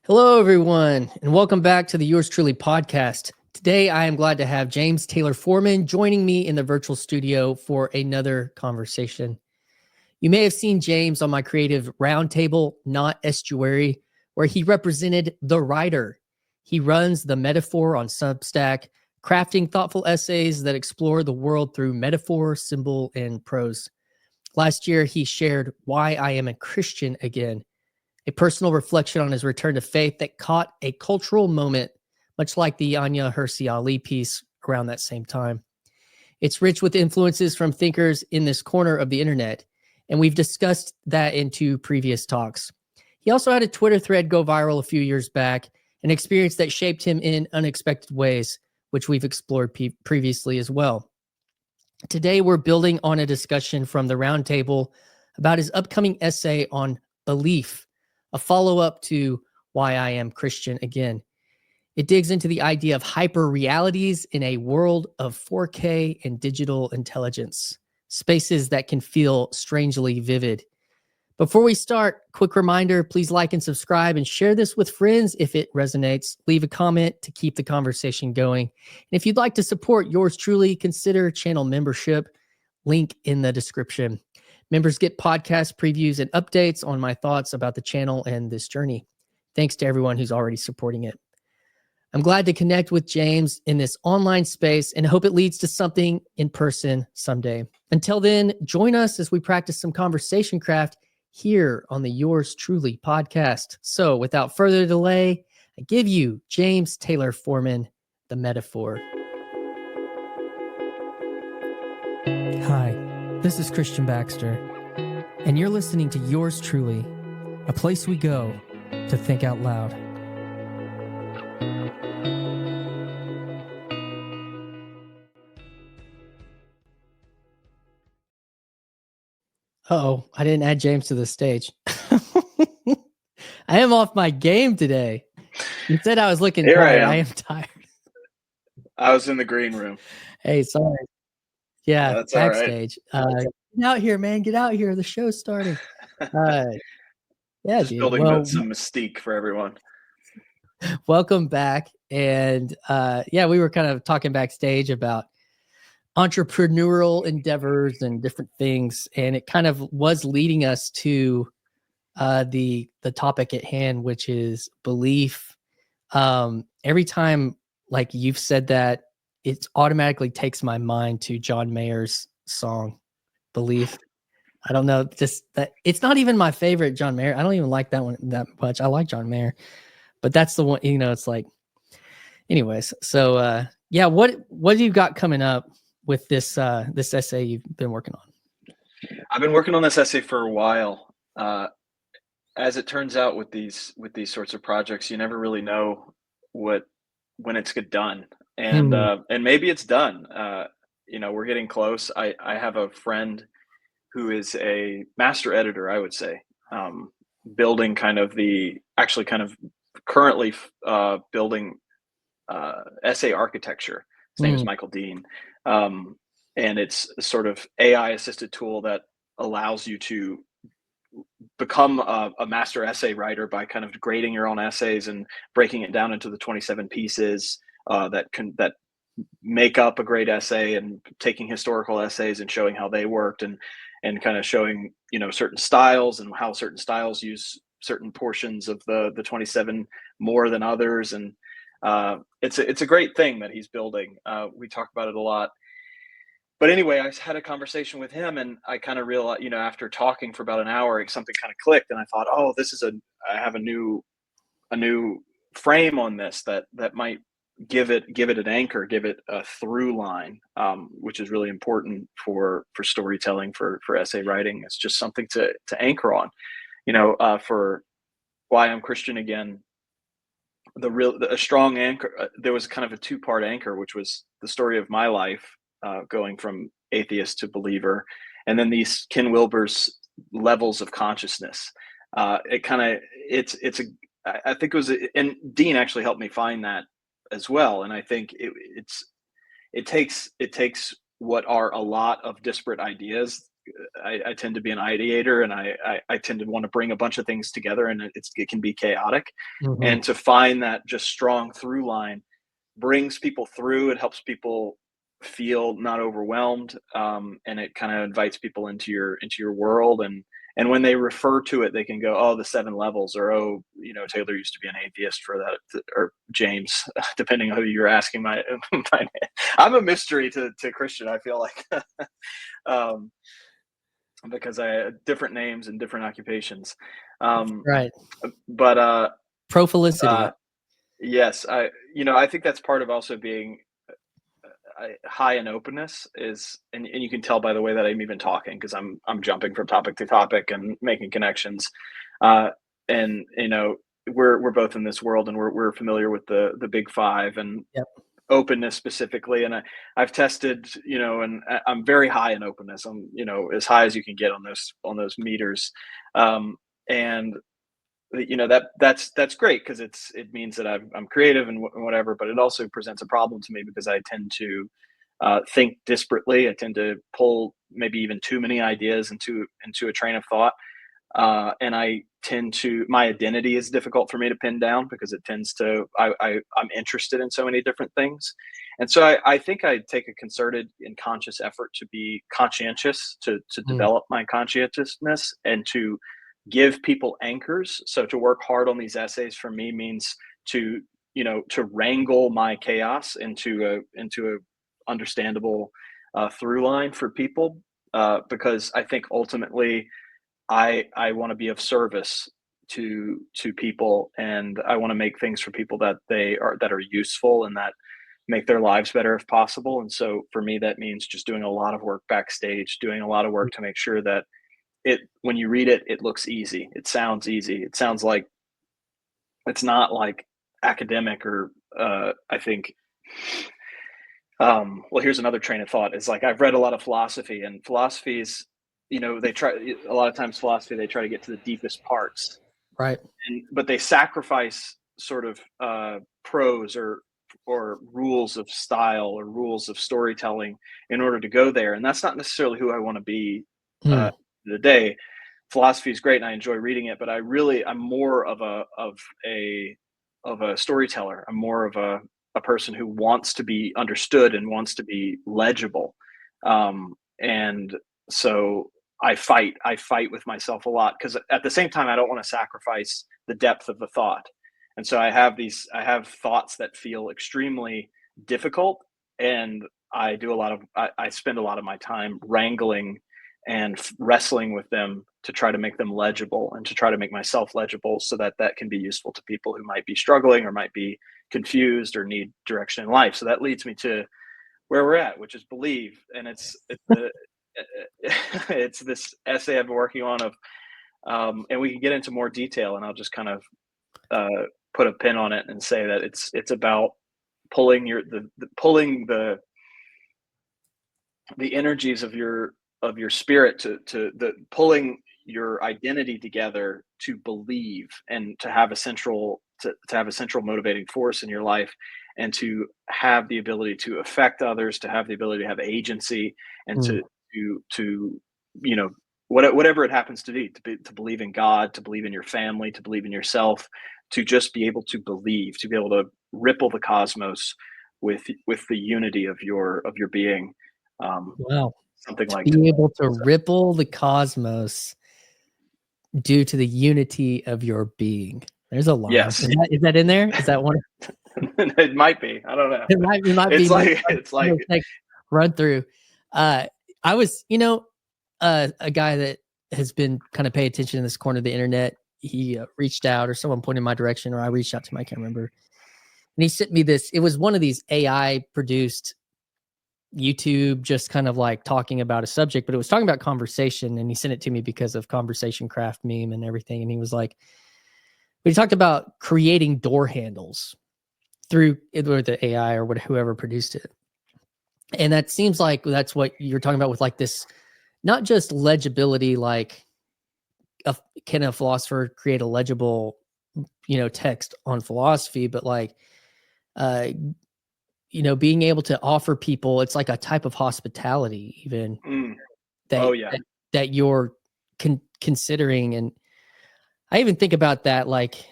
Hello, everyone, and welcome back to the Yours Truly podcast. Today, I am glad to have James Taylor Foreman joining me in the virtual studio for another conversation. You may have seen James on my creative roundtable, Not Estuary, where he represented the writer. He runs the Metaphor on Substack, crafting thoughtful essays that explore the world through metaphor, symbol, and prose. Last year, he shared Why I Am a Christian Again, a personal reflection on his return to faith that caught a cultural moment, much like the Anya Hirsi Ali piece around that same time. It's rich with influences from thinkers in this corner of the internet, and we've discussed that in two previous talks. He also had a Twitter thread go viral a few years back, an experience that shaped him in unexpected ways, which we've explored previously as well. Today, we're building on a discussion from the roundtable about his upcoming essay on belief, a follow-up to Why I Am Christian Again. It digs into the idea of hyper-realities in a world of 4K and digital intelligence, spaces that can feel strangely vivid. Before we start, quick reminder, please like and subscribe and share this with friends if it resonates. Leave a comment to keep the conversation going. And if you'd like to support yours truly, consider channel membership, link in the description. Members get podcast previews and updates on my thoughts about the channel and this journey. Thanks to everyone who's already supporting it. I'm glad to connect with James in this online space and hope it leads to something in person someday. Until then, join us as we practice some conversation craft here on the Yours Truly podcast. So without further delay, I give you James Taylor Foreman, the Metaphor. Hi, this is Christian Baxter, and you're listening to Yours Truly, a place we go to think out loud. Uh-oh, I didn't add James to the stage. I am off my game today. You said I was looking tired. I am tired. I was in the green room. Hey, sorry. Yeah, that's backstage. All right. Get out here, man. Get out here. The show's starting. Yeah, just building some mystique for everyone. Welcome back. And yeah, we were kind of talking backstage about entrepreneurial endeavors and different things, and it kind of was leading us to the topic at hand, which is belief. Every time like you've said that, it automatically takes my mind to John Mayer's song Belief. I don't know, just that it's not even my favorite John Mayer. I don't even like that one that much. I like John Mayer, but that's the one, it's like, anyways. So yeah, what do you got coming up with this this essay you've been working on? I've been working on this essay for a while. As it turns out with these sorts of projects, you never really know when it's done. And maybe it's done. We're getting close. I have a friend who is a master editor, I would say, building currently building essay architecture. His name is Michael Dean. And it's a sort of AI assisted tool that allows you to become a master essay writer by kind of grading your own essays and breaking it down into the 27 pieces that make up a great essay, and taking historical essays and showing how they worked, and kind of showing, certain styles and how certain styles use certain portions of the 27 more than others. And it's a great thing that he's building. We talk about it a lot. But anyway, I had a conversation with him, and I kind of realized, after talking for about an hour, something kind of clicked, and I thought, oh, I have a new frame on this that might give it an anchor, give it a through line, which is really important for storytelling, for essay writing. It's just something to anchor on, for Why I'm Christian Again. A strong anchor. There was kind of a two-part anchor, which was the story of my life, going from atheist to believer, and then these Ken Wilber's levels of consciousness. I think it was, and Dean actually helped me find that as well. And I think it takes what are a lot of disparate ideas, I tend to be an ideator, and I tend to want to bring a bunch of things together, and it can be chaotic. Mm-hmm. And to find that just strong through line brings people through. It helps people feel not overwhelmed, and it kind of invites people into your world. And when they refer to it, they can go, "Oh, the 7 levels," or "Oh, Taylor used to be an atheist for that," or James, depending on who you're asking. I'm a mystery to Christian, I feel like, because I had different names and different occupations. Right. But Profilicity. yes, I think that's part of also being high in openness is, and you can tell by the way that I'm even talking, because I'm jumping from topic to topic and making connections, and we're both in this world, and we're familiar with the big five and Yep. openness specifically. And I've tested, and I'm very high in openness. I'm as high as you can get on those meters, and that's great, because it means that I'm creative and whatever. But it also presents a problem to me, because I tend to think disparately. I tend to pull maybe even too many ideas into a train of thought, and my identity is difficult for me to pin down, because it tends to I'm interested in so many different things. And so I think I take a concerted and conscious effort to be conscientious, to develop my conscientiousness, and to give people anchors. So to work hard on these essays for me means to to wrangle my chaos into a understandable through line for people, because I think ultimately I want to be of service to people, and I want to make things for people that are useful and that make their lives better if possible. And so for me, that means just doing a lot of work backstage, doing a lot of work to make sure that when you read it, it looks easy. It sounds easy. It sounds like it's not like academic, or I think, well, here's another train of thought. Is like, I've read a lot of philosophy, and philosophies, they try a lot of times philosophy, they try to get to the deepest parts, Right. but they sacrifice sort of prose or rules of style or rules of storytelling in order to go there. And that's not necessarily who I want to be. The day philosophy is great, and I enjoy reading it, but I'm more of a storyteller. I'm more of a person who wants to be understood and wants to be legible. And so I fight with myself a lot, because at the same time, I don't want to sacrifice the depth of the thought. And so I have thoughts that feel extremely difficult, and I spend a lot of my time wrangling and wrestling with them to try to make them legible, and to try to make myself legible, so that can be useful to people who might be struggling or might be confused or need direction in life. So that leads me to where we're at, which is believe. And it's this essay I've been working on and we can get into more detail, and I'll just kind of put a pin on it and say that it's about pulling the energies of your spirit, to pulling your identity together to believe, and to have a central motivating force in your life, and to have the ability to affect others, to have the ability to have agency, and to whatever it happens to be, to believe in God, to believe in your family, to believe in yourself, to just be able to believe, to be able to ripple the cosmos with the unity of your being. Wow. Something like being able to ripple the cosmos due to the unity of your being. There's a line. Yes. Is that in there? Is that one? It might be. I don't know. It might It's be. like Run through. I was, a guy that has been kind of paying attention in this corner of the internet. He reached out, or someone pointed in my direction, or I reached out to him. I can't remember. And he sent me this. It was one of these AI produced YouTube, just kind of like talking about a subject, but it was talking about conversation. And he sent it to me because of Conversation Craft meme and everything. And he was like, but he talked about creating door handles through either the AI or whoever produced it. And that seems like that's what you're talking about with like this, not just legibility, like can a philosopher create a legible, text on philosophy, but like, being able to offer people, it's like a type of hospitality even. oh yeah. that you're considering. And I even think about that, like,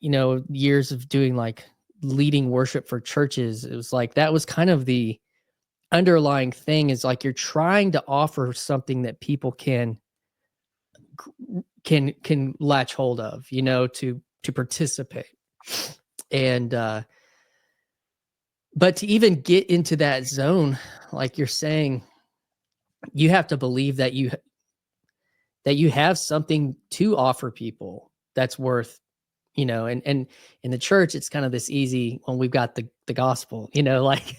years of doing like leading worship for churches. It was like, that was kind of the underlying thing, is like, you're trying to offer something that people can latch hold of, to participate. And, but to even get into that zone, like you're saying, you have to believe that you have something to offer people that's worth, and in the church, it's kind of this easy when we've got the gospel, like,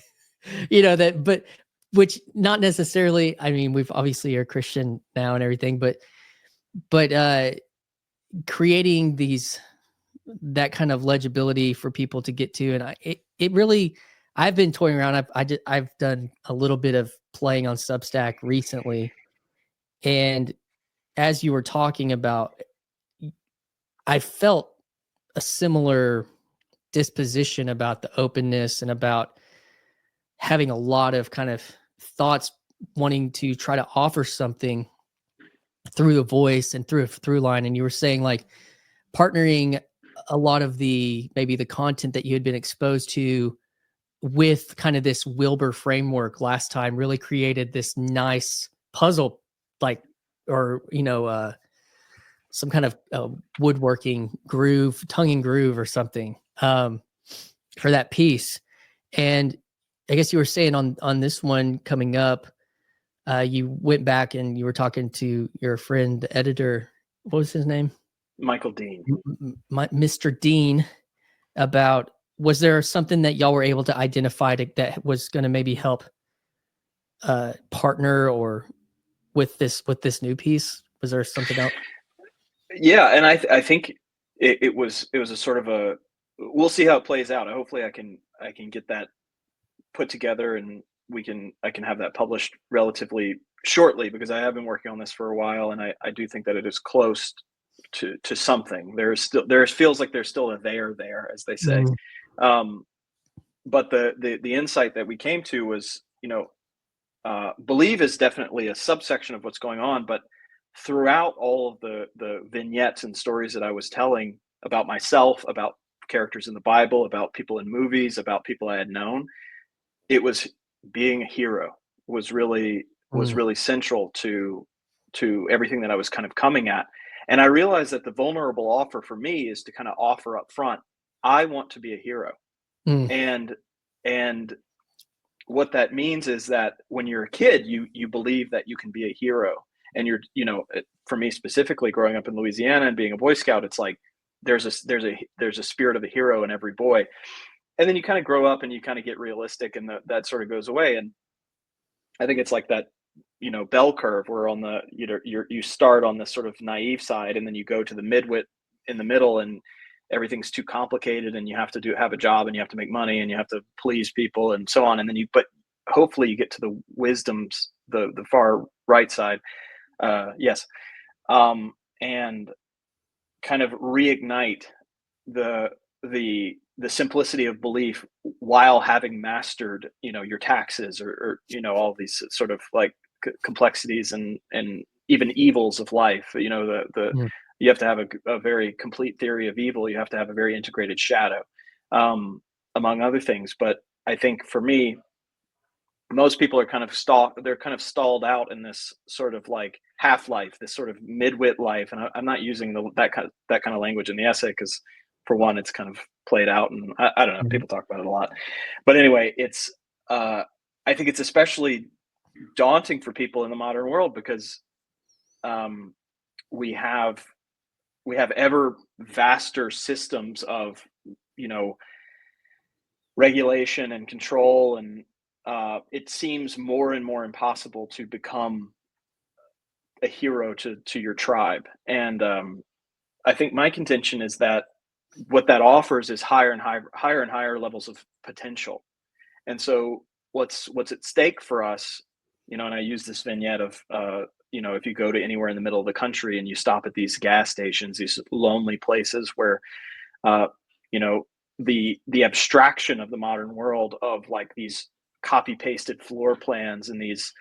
that, but which not necessarily, I mean, we've obviously are Christian now and everything, but creating that kind of legibility for people to get to. And it really, I've been toying around. I've done a little bit of playing on Substack recently. And as you were talking about, I felt a similar disposition about the openness and about having a lot of kind of thoughts, wanting to try to offer something through the voice and through a through line. And you were saying, like, partnering a lot of maybe the content that you had been exposed to with kind of this Wilbur framework last time really created this nice puzzle, like, or, some kind of woodworking groove, tongue and groove or something, for that piece. And I guess you were saying on this one coming up, you went back and you were talking to your friend, the editor. What was his name? Michael Dean. Mr. Dean, about, was there something that y'all were able to identify that was going to maybe help partner or with this new piece? Was there something else? Yeah, and I think it was a sort of we'll see how it plays out. Hopefully I can get that put together, and I can have that published relatively shortly, because I have been working on this for a while, and I do think that it is close to something. There feels like there's still a there, as they say. But the insight that we came to was, believe is definitely a subsection of what's going on, but throughout all of the vignettes and stories that I was telling about myself, about characters in the Bible, about people in movies, about people I had known, it was being a hero was really central to everything that I was kind of coming at. And I realized that the vulnerable offer for me is to kind of offer up front, I want to be a hero. And what that means is that when you're a kid, you believe that you can be a hero. And for me specifically, growing up in Louisiana and being a Boy Scout, it's like there's a spirit of a hero in every boy. And then you kind of grow up and you kind of get realistic, and that sort of goes away. And I think it's like that, bell curve where on the, you start on this sort of naive side, and then you go to the midwit in the middle, and everything's too complicated, and you have to have a job, and you have to make money, and you have to please people, and so on. And then but hopefully you get to the wisdoms, the far right side. Yes. And kind of reignite the simplicity of belief while having mastered, your taxes, or all these sort of like complexities and even evils of life. You have to have a very complete theory of evil. You have to have a very integrated shadow, among other things. But I think for me, most people are kind of stalled out in this sort of like half-life, this sort of midwit life. And I'm not using that kind of language in the essay, because for one, it's kind of played out, and I don't know, people talk about it a lot. But anyway, it's I think it's especially daunting for people in the modern world, because we have ever vaster systems of, regulation and control, and it seems more and more impossible to become a hero to your tribe. And I think my contention is that what that offers is higher and higher levels of potential. And so what's at stake for us, and I use this vignette of, if you go to anywhere in the middle of the country and you stop at these gas stations, these lonely places where, the abstraction of the modern world of like these copy pasted floor plans and these,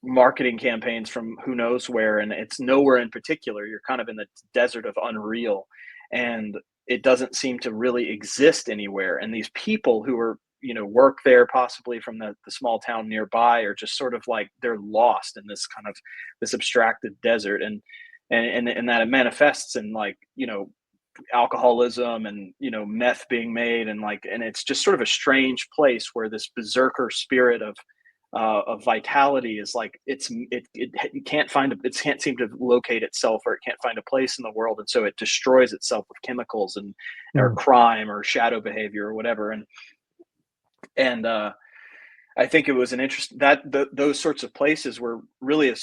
marketing campaigns from who knows where, and it's nowhere in particular. You're kind of in the desert of unreal, and it doesn't seem to really exist anywhere. And these people who are, work there possibly from the small town nearby, are just sort of like they're lost in this kind of this abstracted desert, and that it manifests in like, alcoholism and meth being made, and it's just sort of a strange place where this berserker spirit of vitality is like it can't seem to locate itself, or it can't find a place in the world, and so it destroys itself with chemicals and or crime or shadow behavior or whatever. And I think it was an interest that those sorts of places were really a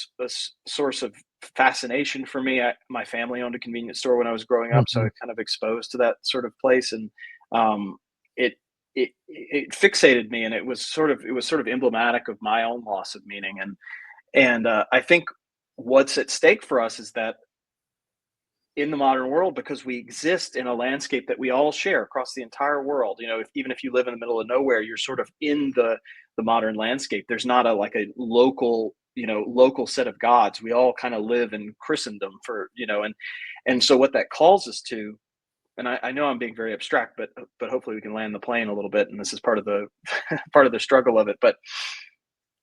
source of fascination for me. My family owned a convenience store when I was growing up, so I kind of exposed to that sort of place, and it fixated me, and it was sort of emblematic of my own loss of meaning. And I think what's at stake for us is that in the modern world, because we exist in a landscape that we all share across the entire world, even if you live in the middle of nowhere, you're sort of in the modern landscape. There's not a local set of gods. We all kind of live in Christendom and so what that calls us to, and I know I'm being very abstract, but hopefully we can land the plane a little bit, and this is part of the part of the struggle of it. But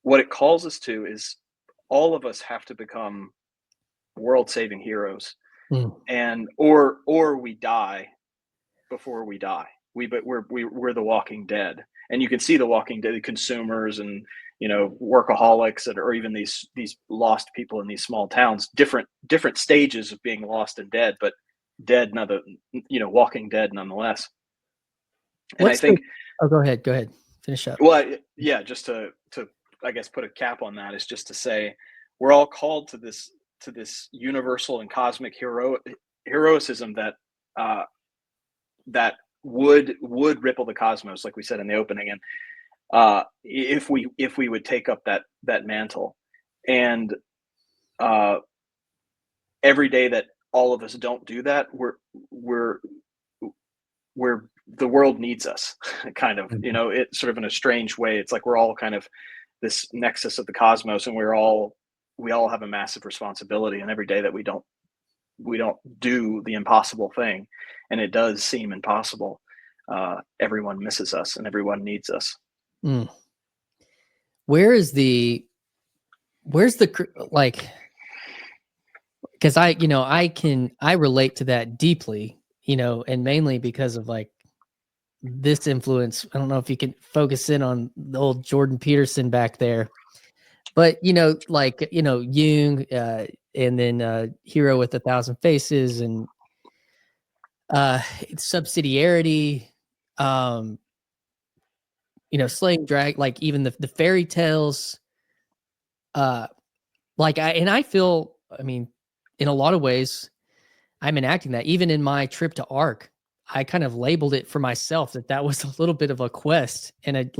what it calls us to is all of us have to become world-saving heroes, and or we die before we die. We're the Walking Dead, and you can see the Walking Dead, the consumers and workaholics, or even these lost people in these small towns, different stages of being lost and dead, but dead, Walking Dead nonetheless. And go ahead, finish up. Well, yeah, just to I guess put a cap on that is just to say we're all called to this universal and cosmic heroism that would ripple the cosmos, like we said in the opening, and if we would take up that mantle. And every day that all of us don't do that, we're the world needs us, kind of. It's sort of in a strange way. It's like we're all kind of this nexus of the cosmos, and we all have a massive responsibility. And every day that we don't do the impossible thing, and it does seem impossible, everyone misses us and everyone needs us. Where's the like, because I relate to that deeply, and mainly because of like this influence. I don't know if you can focus in on the old Jordan Peterson back there, but Jung, and then Hero with 1,000 Faces, and subsidiarity, slaying drag, like even the fairy tales, I feel, in a lot of ways I'm enacting that. Even in my trip to Ark, I kind of labeled it for myself that was a little bit of a quest, and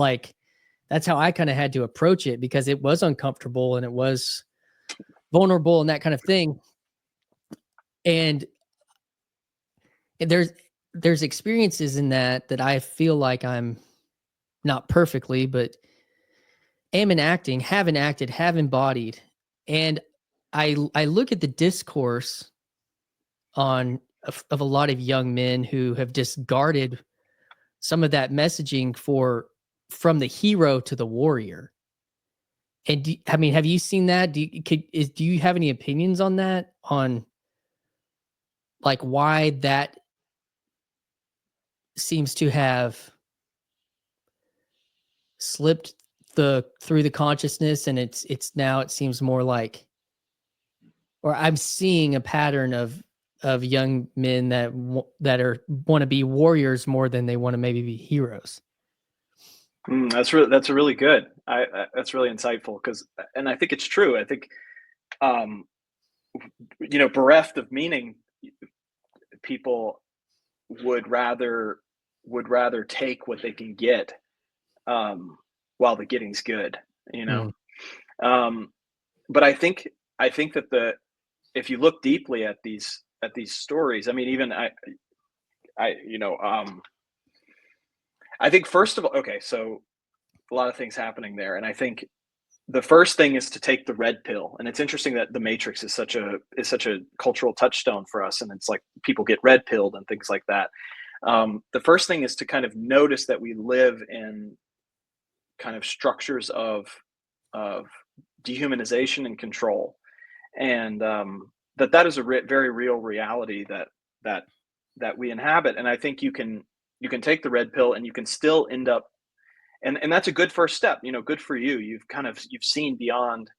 that's how I kind of had to approach it, because it was uncomfortable and it was vulnerable and that kind of thing. And there's experiences in that I feel like I'm not perfectly, but am enacting, have enacted, have embodied. And I look at the discourse of a lot of young men who have discarded some of that messaging from the hero to the warrior. And have you seen that? Do you have any opinions on that? On like why that seems to have slipped through the consciousness, and it's now, it seems more like, or I'm seeing a pattern of young men that want to be warriors more than they want to maybe be heroes. That's really good. That's really insightful, and I think it's true. I think, bereft of meaning, people would rather take what they can get, while the getting's good, but I think that if you look deeply at these stories, even I think, first of all, okay, so a lot of things happening there, and I think the first thing is to take the red pill. And it's interesting that the Matrix is such a cultural touchstone for us. And it's like people get red pilled and things like that. The first thing is to kind of notice that we live in kind of structures of dehumanization and control, and that is a very real reality that we inhabit. And I think you can take the red pill and you can still end up, and that's a good first step. Good for you. You've seen beyond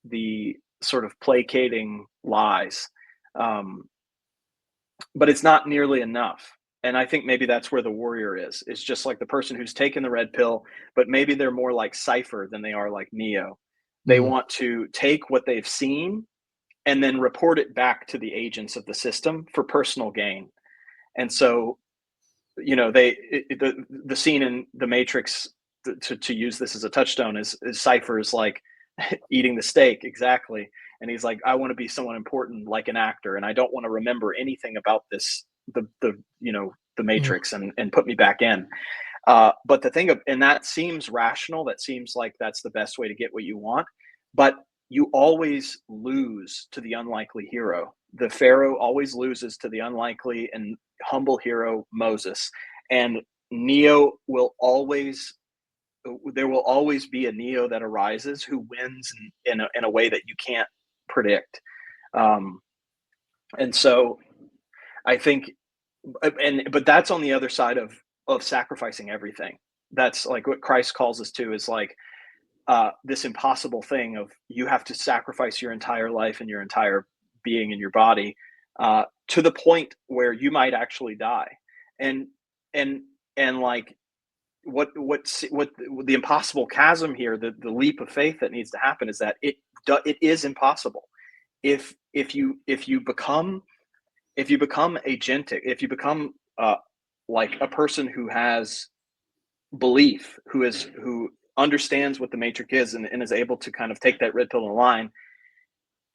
the sort of placating lies, but it's not nearly enough. And I think maybe that's where the warrior is. It's just like the person who's taken the red pill, but maybe they're more like Cypher than they are like Neo. They want to take what they've seen and then report it back to the agents of the system for personal gain. And so, the scene in the Matrix, to use this as a touchstone, is Cypher is like eating the steak, exactly. And he's like, I want to be someone important, like an actor, and I don't want to remember anything about this, the Matrix, and put me back in. But the thing and that seems rational. That seems like that's the best way to get what you want. But you always lose to the unlikely hero. The Pharaoh always loses to the unlikely and humble hero Moses. And Neo will always, there will always be a Neo that arises who wins in a way that you can't predict. And so I think, but that's on the other side of sacrificing everything. That's like what Christ calls us to, is like this impossible thing of you have to sacrifice your entire life and your entire being in your body to the point where you might actually die. And like what the impossible chasm here, the leap of faith that needs to happen, is that it is impossible. If you become agentic, if you become like a person who has belief, who understands what the Matrix is, and is able to kind of take that red pill in line,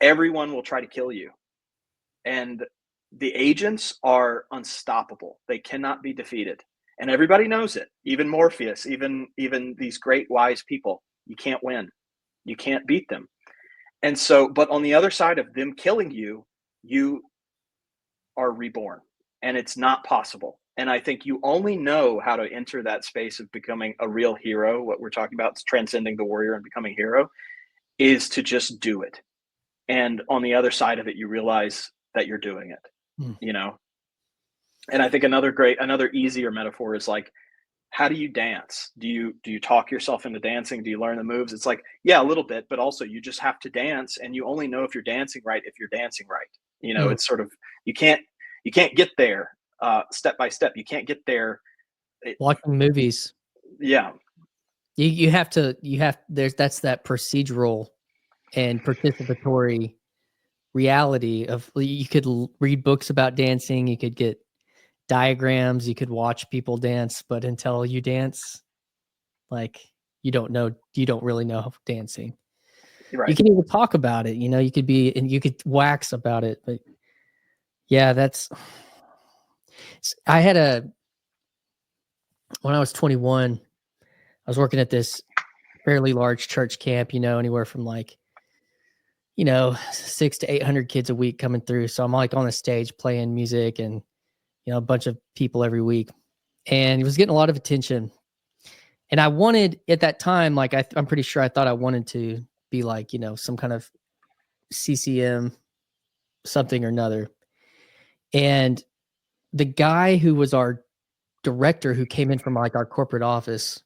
everyone will try to kill you. And the agents are unstoppable. They cannot be defeated. And everybody knows it. Even Morpheus, even these great wise people, you can't win. You can't beat them. And so, but on the other side of them killing you, you are reborn, and it's not possible. And I think you only know how to enter that space of becoming a real hero. What we're talking about is transcending the warrior and becoming a hero, is to just do it. And on the other side of it, you realize that you're doing it, And I think another easier metaphor is like, how do you dance? Do you talk yourself into dancing? Do you learn the moves? It's like, yeah, a little bit, but also you just have to dance, and you only know if you're dancing right if you're dancing right. It's sort of, you can't get there step by step. You can't get there watching movies. Yeah. That's that procedural and participatory reality of, you could read books about dancing, you could get diagrams, you could watch people dance, but until you dance, like, you don't really know dancing. Right. You can even talk about it, you could wax about it, but yeah, when I was 21, I was working at this fairly large church camp, anywhere from 600 to 800 kids a week coming through. So I'm like on the stage playing music, and a bunch of people every week, and it was getting a lot of attention. And I wanted, at that time, I'm pretty sure I thought I wanted to be like, some kind of CCM, something or another. And the guy who was our director, who came in from our corporate office,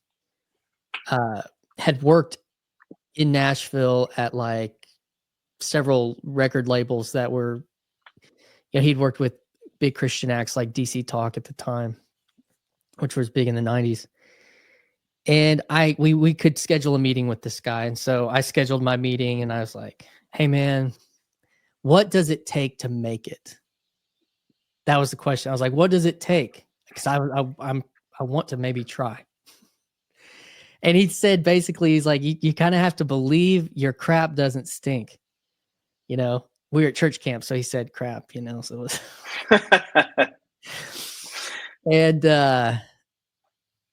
had worked in Nashville at several record labels that were, he'd worked with big Christian acts like DC Talk at the time, which was big in the 90s. And we could schedule a meeting with this guy. And so I scheduled my meeting, and I was like, hey man, what does it take to make it? That was the question. I was like, what does it take? Because I want to maybe try. And he said, basically, he's like, you kind of have to believe your crap doesn't stink. We were at church camp, so he said crap, so it was and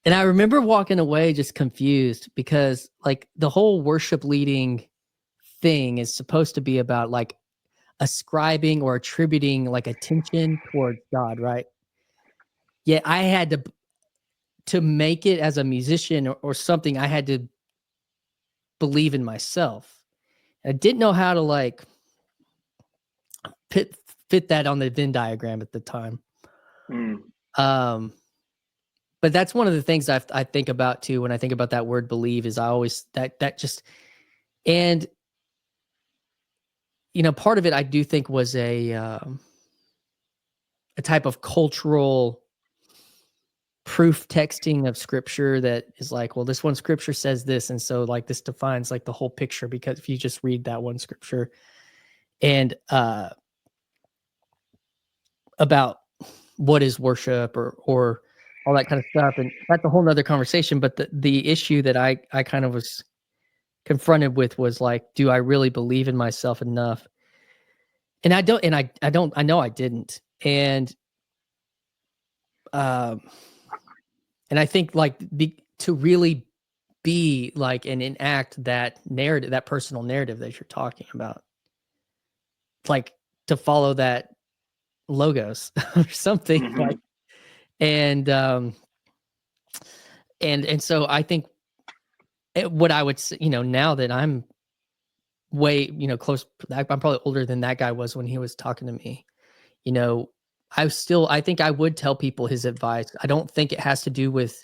And I remember walking away just confused because like the whole worship leading thing is supposed to be about like ascribing or attributing like attention towards God, right? Yeah, I had to make it as a musician or something, I had to believe in myself. I didn't know how to like fit that on the Venn diagram at the time. Um, but that's one of the things I think about too when I think about that word believe is I always that just and you know part of it I do think was a type of cultural proof texting of scripture that is like, well, this one scripture says this, and so like this defines like the whole picture because if you just read that one scripture and about what is worship or all that kind of stuff, and that's a whole nother conversation. But the issue that I kind of was confronted with was like, do I really believe in myself enough? And I don't, and I don't, I know I didn't. And I think like to really be like and enact that narrative, that personal narrative that you're talking about, like to follow that logos or something like, and so I think what I would say, you know, now that I'm way, you know, close, I'm probably older than that guy was when he was talking to me, you know, I think I would tell people his advice. I don't think it has to do with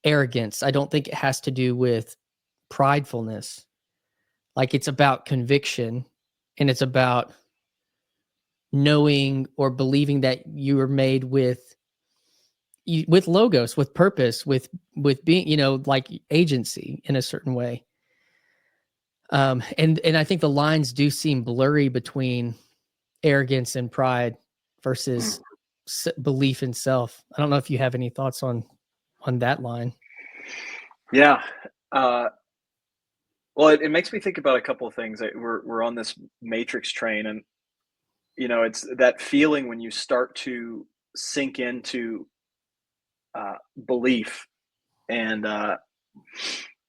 arrogance. I don't think it has to do with pridefulness. Like it's about conviction and it's about knowing or believing that you are made with logos, with purpose, with being, you know, like agency in a certain way. And I think the lines do seem blurry between arrogance and pride versus belief in self. I don't know if you have any thoughts on that line. Yeah. Well, it makes me think about a couple of things. We're on this matrix train, and you know, it's that feeling when you start to sink into belief, and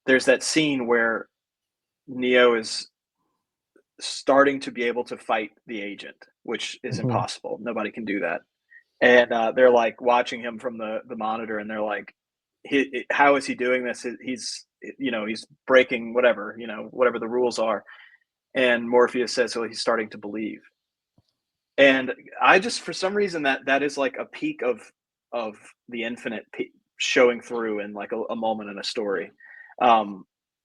there's that scene where Neo is starting to be able to fight the agent, which is impossible. Nobody can do that. And they're like watching him from the monitor, and they're like, how is he doing this? He's, you know, he's breaking whatever, you know, whatever the rules are. And Morpheus says, well, he's starting to believe. And I just, for some reason, that is like a peak of the infinite showing through in like a moment in a story.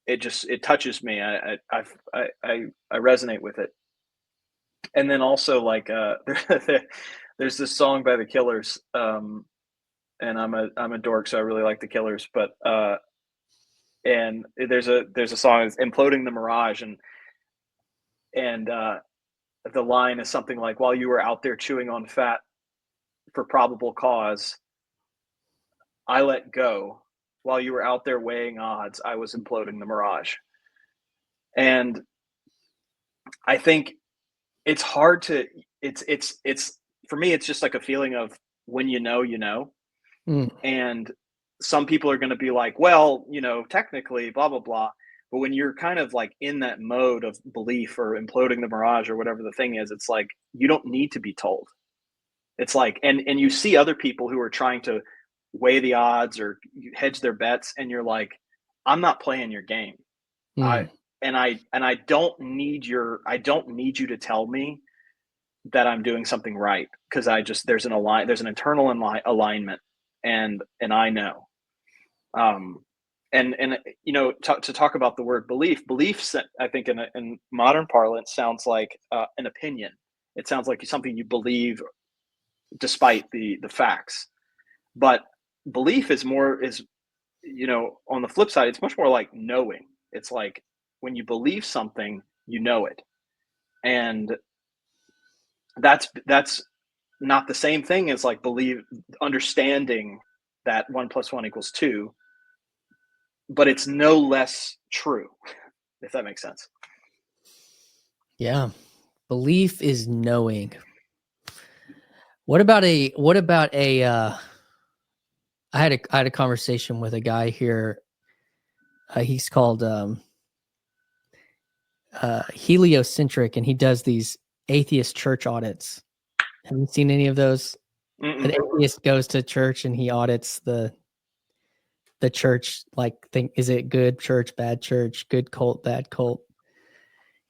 It touches me. I resonate with it. And then also like there's this song by the Killers, and I'm a dork, so I really like the Killers, but and there's a song that's Imploding the Mirage, and the line is something like, while you were out there chewing on fat for probable cause, I let go. While you were out there weighing odds, I was imploding the mirage. And I think it's hard to, it's for me, it's just like a feeling of when you know, you know. And some people are going to be like, well, you know, technically, blah, blah, blah. But when you're kind of like in that mode of belief or imploding the mirage or whatever the thing is, it's like, you don't need to be told. It's like, and you see other people who are trying to weigh the odds or hedge their bets, and you're like, I'm not playing your game. I don't need you to tell me that I'm doing something right, because there's an internal alignment, and I know. And you know, to talk about the word belief, I think in modern parlance sounds like an opinion. It sounds like something you believe despite the facts. But belief is you know, on the flip side, it's much more like knowing. It's like when you believe something, you know it. And that's not the same thing as like understanding that 1 + 1 = 2, but it's no less true, if that makes sense. Yeah. Belief is knowing. What about a I had a conversation with a guy here. He's called Heliocentric, and he does these atheist church audits. Have you seen any of those? Mm-mm. An atheist goes to church and he audits the church, like, is it good church, bad church, good cult, bad cult?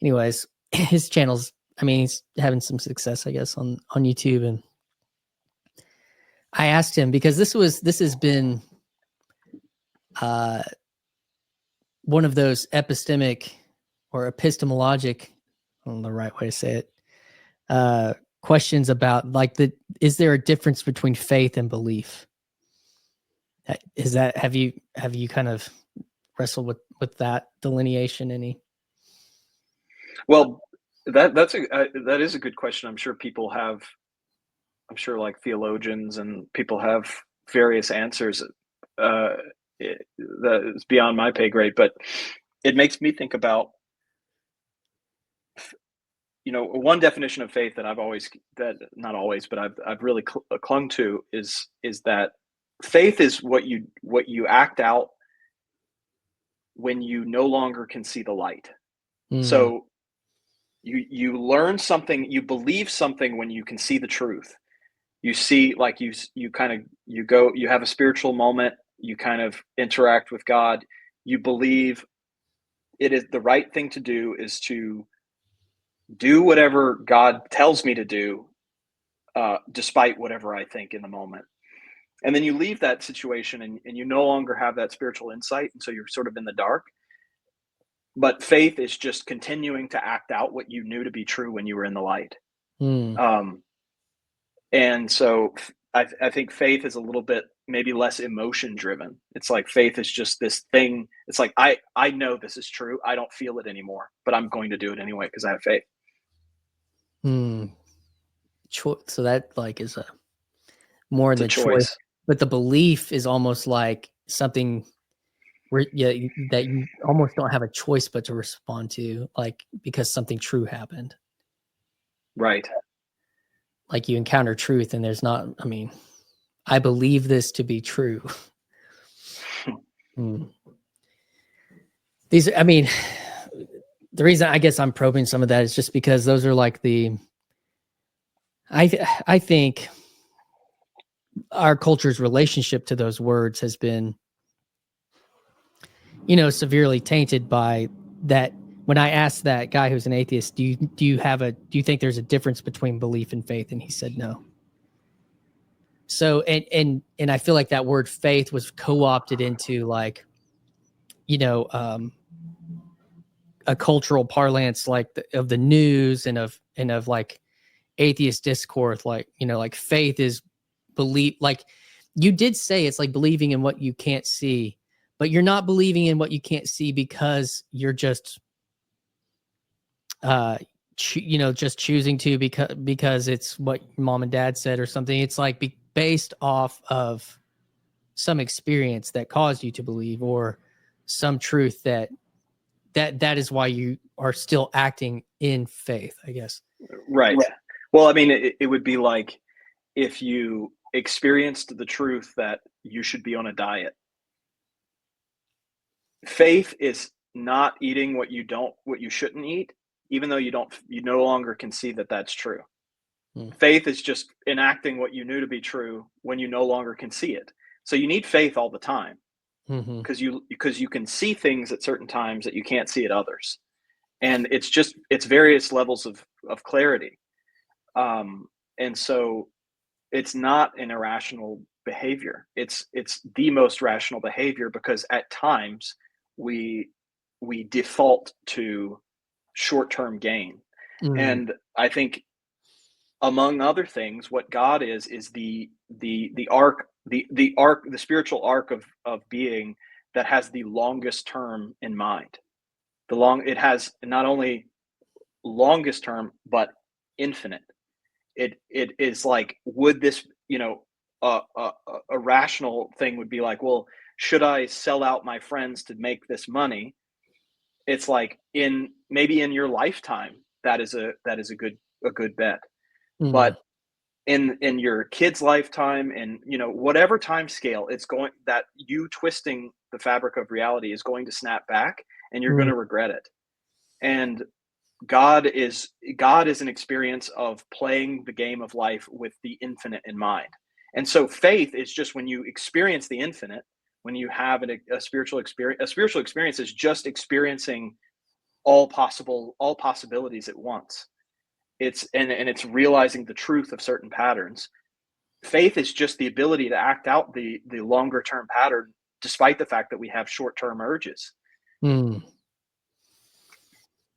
Anyways, his channel's, I mean, he's having some success, I guess, on YouTube. And I asked him, because this has been one of those epistemic or epistemologic, I don't know the right way to say it, questions about, like, is there a difference between faith and belief? Is that, have you kind of wrestled with that delineation any? Well, that is a good question. I'm sure like theologians and people have various answers. That is beyond my pay grade, but it makes me think about, one definition of faith that I've really clung to is that faith is what you act out when you no longer can see the light. So you learn something, you believe something when you can see the truth. You see, like, you have a spiritual moment, you kind of interact with God, you believe it is the right thing to do, is to do whatever God tells me to do, despite whatever I think in the moment. And then you leave that situation and you no longer have that spiritual insight. And so you're sort of in the dark. But faith is just continuing to act out what you knew to be true when you were in the light. And so I think faith is a little bit maybe less emotion driven. It's like faith is just this thing. It's like, I know this is true. I don't feel it anymore, but I'm going to do it anyway because I have faith. So that, like, is a more than choice. But the belief is almost like something where that you almost don't have a choice but to respond to, like, because something true happened. Right. Like, you encounter truth and there's not, I mean, I believe this to be true. These, I mean, the reason I guess I'm probing some of that is just because those are like I think our culture's relationship to those words has been, severely tainted by that. When I asked that guy who's an atheist, do you think there's a difference between belief and faith? And he said no. So, and I feel like that word faith was co-opted into, like, a cultural parlance, like of the news and of like atheist discourse, like, like faith is belief. Like, you did say it's like believing in what you can't see, but you're not believing in what you can't see because you're just just choosing to, because it's what mom and dad said or something. It's like based off of some experience that caused you to believe, or some truth that is why you are still acting in faith, I guess. Right. Well, I mean, it would be like if you experienced the truth that you should be on a diet. Faith is not eating what you shouldn't eat, even though you no longer can see that that's true. Faith is just enacting what you knew to be true when you no longer can see it. So you need faith all the time, because you can see things at certain times that you can't see at others. And it's various levels of clarity. And so it's not an irrational behavior. It's the most rational behavior, because at times we default to short-term gain. And I think, among other things, what God is the spiritual arc of being that has the longest term in mind. It has not only longest term, but infinite. It is like, would this, a rational thing would be like, well, should I sell out my friends to make this money? It's like, maybe in your lifetime, that is a good bet. But in your kid's lifetime, and whatever time scale, it's going that you twisting the fabric of reality is going to snap back, and you're going to regret it. And God is an experience of playing the game of life with the infinite in mind. And so faith is just when you experience the infinite, when you have a spiritual experience. A spiritual experience is just experiencing all possibilities at once. It's realizing the truth of certain patterns. Faith is just the ability to act out the longer term pattern, despite the fact that we have short term urges.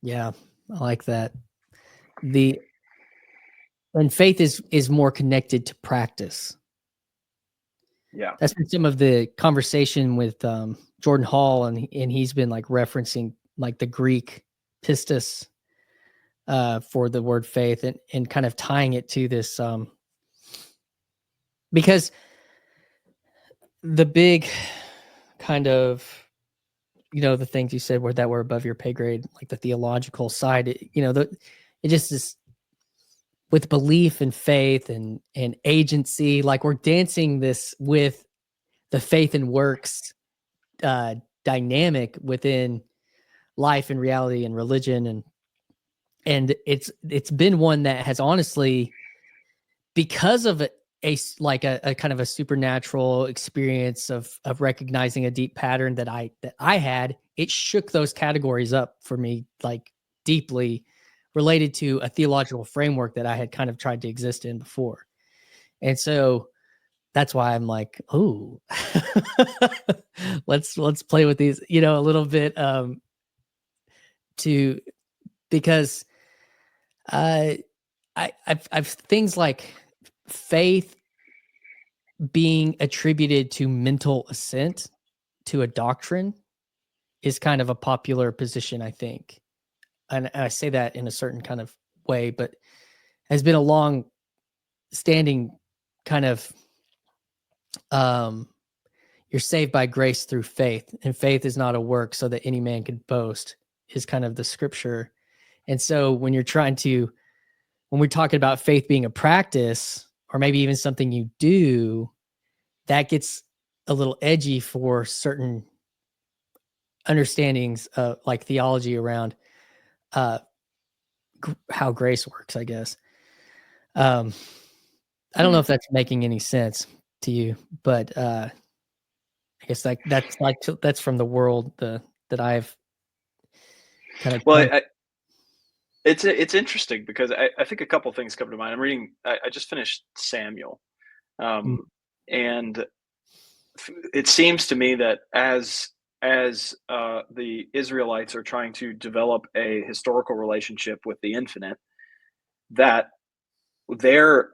Yeah, I like that. And faith is more connected to practice. Yeah, that's been some of the conversation with Jordan Hall, and he's been like referencing like the Greek pistis for the word faith, and kind of tying it to this because the big kind of, the things you said that were above your pay grade, like the theological side, it just is with belief and faith and agency, like we're dancing this with the faith and works dynamic within life and reality and religion. And it's been one that has honestly, because of a kind of a supernatural experience of recognizing a deep pattern that I had, it shook those categories up for me, like deeply related to a theological framework that I had kind of tried to exist in before. And so that's why I'm like, oh, let's play with these, a little bit, because I've things like faith being attributed to mental assent to a doctrine is kind of a popular position, I think. And I say that in a certain kind of way, but has been a long standing kind of, you're saved by grace through faith, and faith is not a work so that any man could boast, is kind of the scripture. And so when we're talking about faith being a practice, or maybe even something you do, that gets a little edgy for certain understandings of like theology around how grace works, I guess. I don't know if that's making any sense to you, but I guess that's from the world that I've kind of. Well, it's interesting because I think a couple of things come to mind. I'm reading. I just finished Samuel, and it seems to me that as the Israelites are trying to develop a historical relationship with the infinite, that their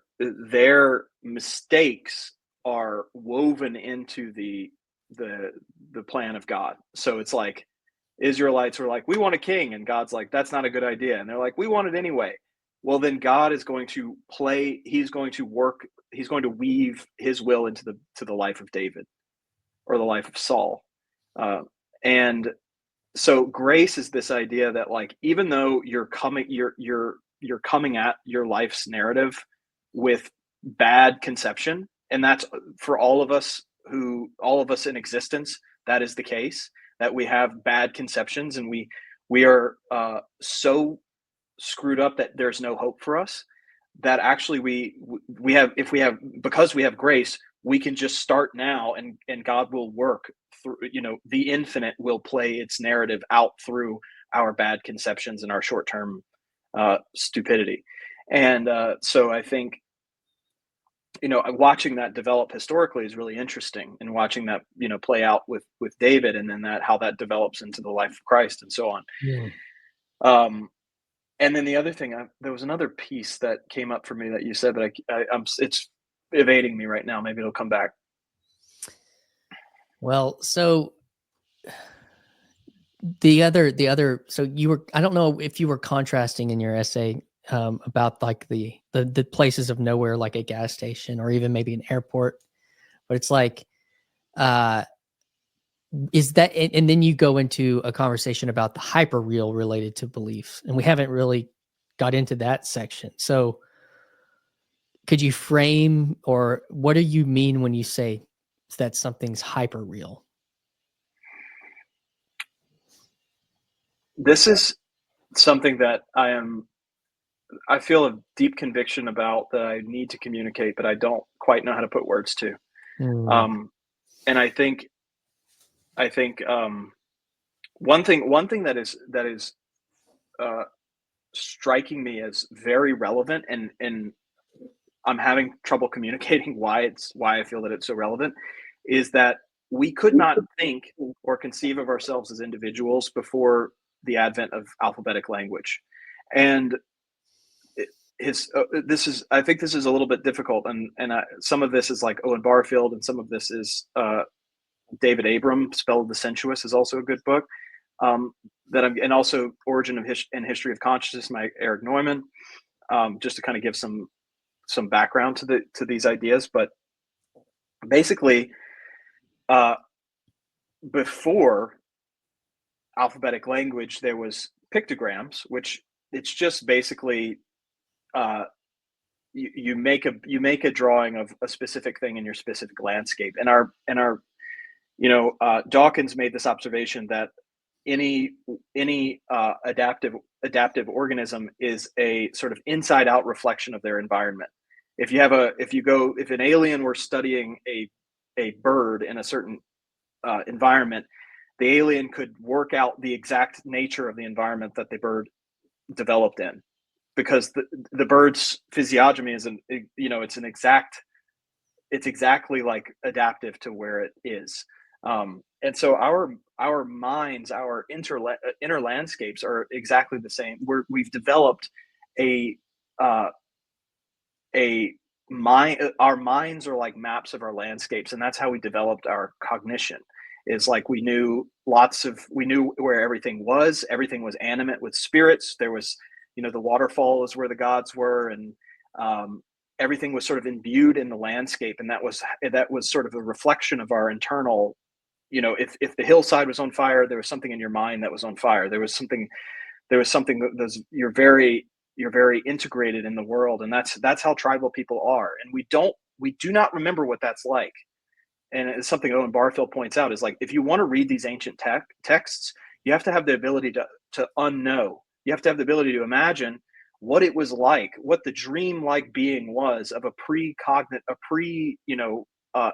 mistakes are woven into the plan of God. So it's like Israelites were like, we want a king, and God's like, that's not a good idea, and they're like, we want it anyway. Well, then God is going to play. He's going to work. He's going to weave His will into the life of David, or the life of Saul, and so grace is this idea that, like, even though you're coming at your life's narrative with bad conception, and that's for all of us in existence, that is the case, that we have bad conceptions, and we are so screwed up that there's no hope for us, that actually we have, because we have grace, we can just start now, and God will work through, the infinite will play its narrative out through our bad conceptions and our short-term stupidity. And so I think, watching that develop historically is really interesting, and watching that, play out with David, and then how that develops into the life of Christ, and so on. Yeah. And then the other thing, there was another piece that came up for me that you said, but it's evading me right now. Maybe it'll come back. Well, so the other, so I don't know if you were contrasting in your essay about like the places of nowhere, like a gas station or even maybe an airport, but it's like, is that, and then you go into a conversation about the hyperreal related to beliefs, and we haven't really got into that section. So could you frame, or what do you mean when you say that something's hyperreal? This is something that I feel a deep conviction about, that I need to communicate, but I don't quite know how to put words to. Mm, And I think one thing that is uh, striking me as very relevant, and I'm having trouble communicating why I feel that it's so relevant, is that we could not think or conceive of ourselves as individuals before the advent of alphabetic language. And his I think this is a little bit difficult, and some of this is like Owen Barfield, and some of this is David Abram. Spell of the Sensuous is also a good book. And also Origin of and History of Consciousness by Eric Neumann, just to kind of give some background to these ideas. But basically, uh, before alphabetic language, there was pictograms, which it's just basically uh, you make a drawing of a specific thing in your specific landscape. And our Dawkins made this observation that any adaptive organism is a sort of inside out reflection of their environment. If an alien were studying a bird in a certain environment, the alien could work out the exact nature of the environment that the bird developed in, because the bird's physiognomy it's exactly like adaptive to where it is. And so our minds, our inner landscapes are exactly the same. We've developed a uh, a mind. Our minds are like maps of our landscapes, and that's how we developed our cognition. Is like we knew where everything was. Everything was animate with spirits. There was, the waterfall is where the gods were, and everything was sort of imbued in the landscape, and that was sort of a reflection of our internal. If the hillside was on fire, there was something in your mind that was on fire. There was something that you're very integrated in the world, and that's how tribal people are. And we do not remember what that's like. And it's something Owen Barfield points out, is like, if you want to read these ancient texts, you have to have the ability to unknow. You have to have the ability to imagine what it was like, what the dream-like being was of a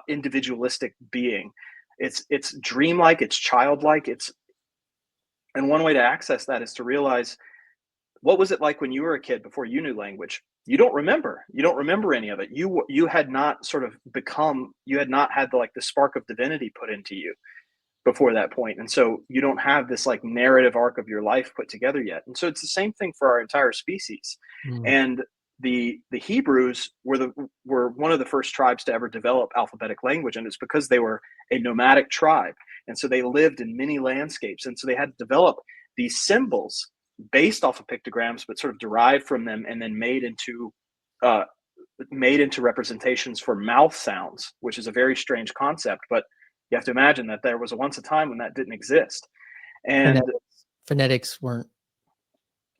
individualistic being. It's dreamlike, it's childlike, and one way to access that is to realize, what was it like when you were a kid before you knew language? You don't remember any of it. You had not had the spark of divinity put into you before that point. And so you don't have this like narrative arc of your life put together yet. And so it's the same thing for our entire species. mm, And the Hebrews were one of the first tribes to ever develop alphabetic language, and it's because they were a nomadic tribe. And so they lived in many landscapes, and so they had to develop these symbols based off of pictograms, but sort of derived from them, and then made into representations for mouth sounds, which is a very strange concept. But you have to imagine that there was once a time when that didn't exist. And phonetics weren't.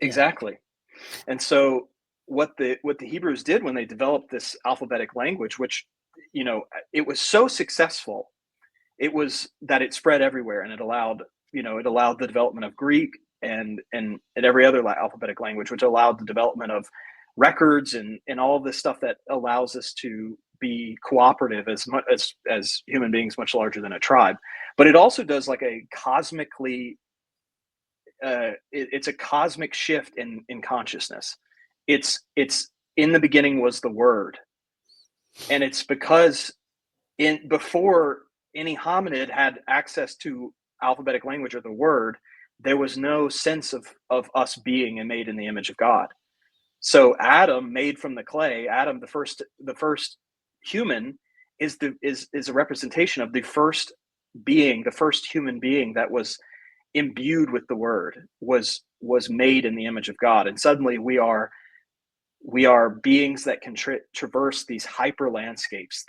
exactly. And so what the Hebrews did when they developed this alphabetic language, which it was so successful, it was that it spread everywhere, and it allowed the development of Greek and every other alphabetic language, which allowed the development of records and all of this stuff that allows us to be cooperative as much as human beings, much larger than a tribe. But it also does like a cosmically it's a cosmic shift in consciousness. It's in the beginning was the Word, and it's because before any hominid had access to alphabetic language or the Word, there was no sense of us being and made in the image of God. So Adam, made from the clay, Adam, the first human, is a representation of the first being, the first human being that was imbued with the Word, was made in the image of God. And suddenly we are beings that can traverse these hyper landscapes,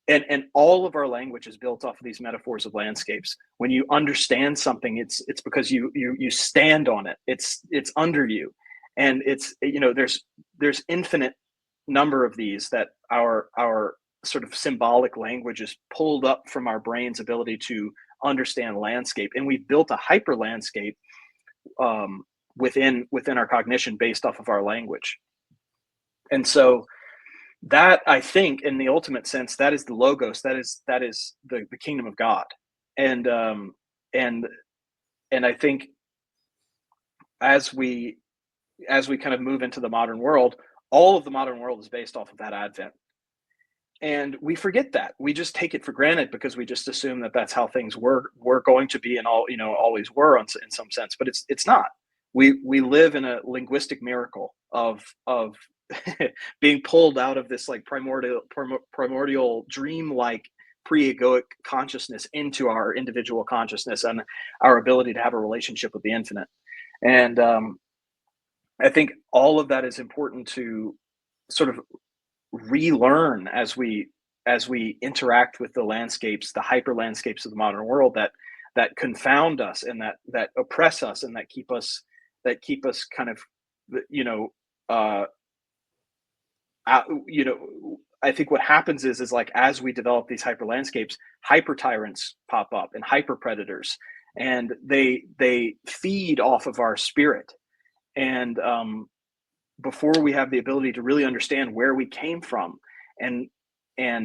and all of our language is built off of these metaphors of landscapes. When you understand something, it's because you stand on it. It's under you, and it's there's infinite number of these that our sort of symbolic language is pulled up from our brain's ability to understand landscape, and we've built a hyper landscape within our cognition based off of our language. And so that, I think, in the ultimate sense, that is the logos, that is the kingdom of God. And and I think as we kind of move into the modern world, all of the modern world is based off of that advent. And we forget that. We just take it for granted because we just assume that that's how things were going to be, and always were in some sense. But it's not. We live in a linguistic miracle of being pulled out of this like primordial dream-like pre-egoic consciousness into our individual consciousness and our ability to have a relationship with the infinite. And I think all of that is important to sort of relearn as we interact with the landscapes, the hyper landscapes of the modern world that confound us and that oppress us and that keep us kind of I think what happens is like as we develop these hyper landscapes, hyper tyrants pop up and hyper predators, and they feed off of our spirit. And before we have the ability to really understand where we came from and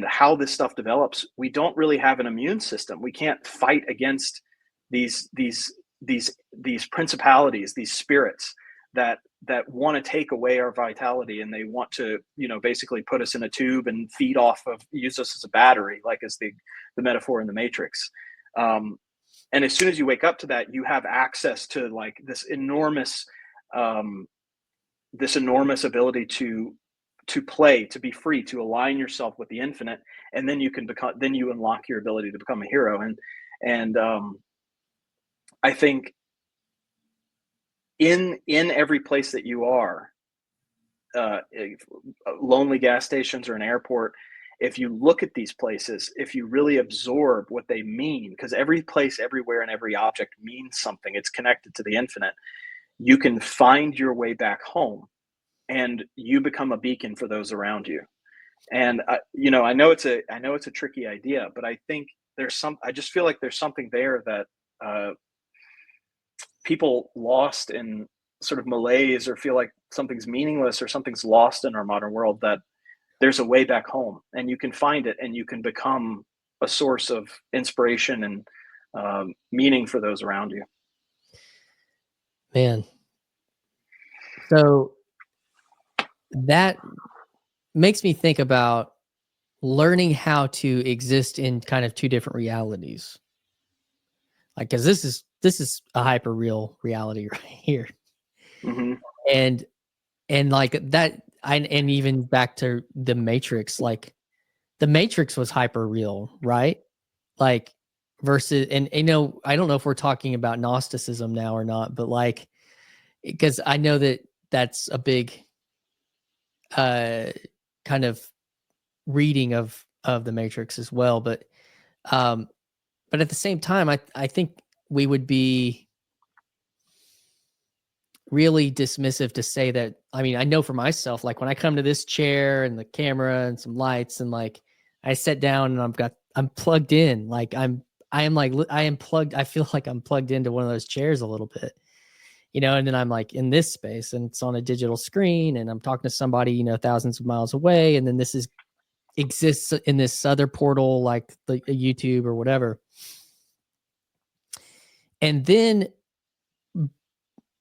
how this stuff develops, we don't really have an immune system. We can't fight against these principalities, these spirits that want to take away our vitality, and they want to basically put us in a tube and use us as a battery, like as the metaphor in the Matrix. And as soon as you wake up to that, you have access to like this enormous ability to play, to be free, to align yourself with the infinite, and then you unlock your ability to become a hero. And I think in every place that you are, lonely gas stations or an airport, if you look at these places, if you really absorb what they mean, because every place, everywhere, and every object means something, it's connected to the infinite, you can find your way back home, and you become a beacon for those around you. And I know it's a tricky idea, but I think I just feel like there's something there that people lost in sort of malaise, or feel like something's meaningless or something's lost in our modern world, that there's a way back home, and you can find it, and you can become a source of inspiration and meaning for those around you. Man. So that makes me think about learning how to exist in kind of two different realities. Like, cause this is a hyper real reality right here. Mm-hmm. And like that, and even back to the Matrix, like the Matrix was hyper real, right? Like versus, and I don't know if we're talking about Gnosticism now or not, but like, because I know that that's a big kind of reading of the Matrix as well. But at the same time, I think we would be really dismissive to say that. I mean, I know for myself, like when I come to this chair and the camera and some lights, and like I sit down and I'm plugged in, like I am plugged. I feel like I'm plugged into one of those chairs a little bit, and then I'm like in this space, and it's on a digital screen, and I'm talking to somebody, thousands of miles away. And then this exists in this other portal, like the YouTube or whatever. And then